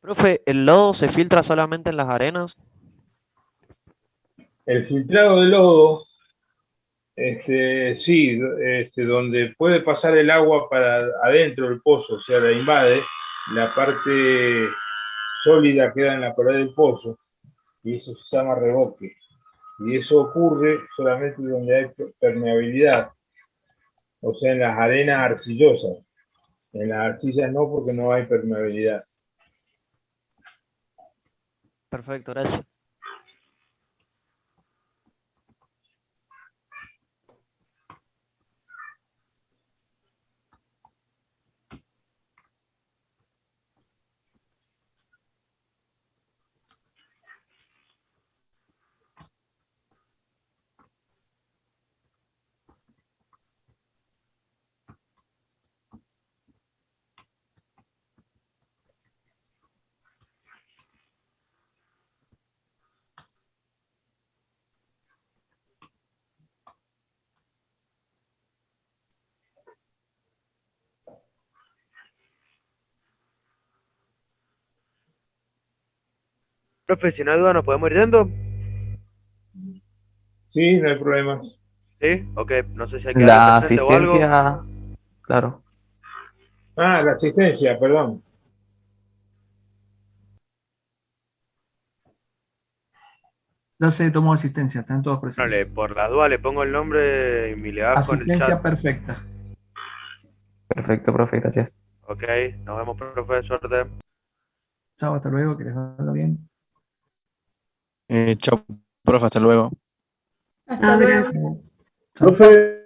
Speaker 6: Profe, ¿el lodo se filtra solamente en las arenas?
Speaker 1: El filtrado de lodo, sí, donde puede pasar el agua para adentro del pozo, o sea, la invade, la parte sólida queda en la pared del pozo, y eso se llama revoque. Y eso ocurre solamente donde hay permeabilidad, o sea, en las arenas arcillosas. En las arcillas no, porque no hay permeabilidad.
Speaker 6: Perfecto, gracias.
Speaker 3: Profe, si no hay duda, ¿nos podemos ir yendo?
Speaker 1: Sí, no hay problema.
Speaker 3: ¿Sí? Ok, no sé si hay que darle
Speaker 7: La
Speaker 3: presente o algo.
Speaker 7: asistencia, claro.
Speaker 1: Ah, la asistencia, perdón.
Speaker 8: Ya se tomó asistencia, están todos
Speaker 3: Bueno,
Speaker 8: presentes.
Speaker 3: por las dudas le pongo el nombre y me le bajo en el
Speaker 8: Asistencia
Speaker 3: chat.
Speaker 8: perfecta.
Speaker 7: Perfecto, profe, gracias.
Speaker 3: Ok, nos vemos, profe, suerte.
Speaker 8: Chao, hasta luego, que les vaya bien.
Speaker 11: Chao, profe, hasta luego.
Speaker 10: Hasta luego.
Speaker 8: Chao.
Speaker 1: Profe,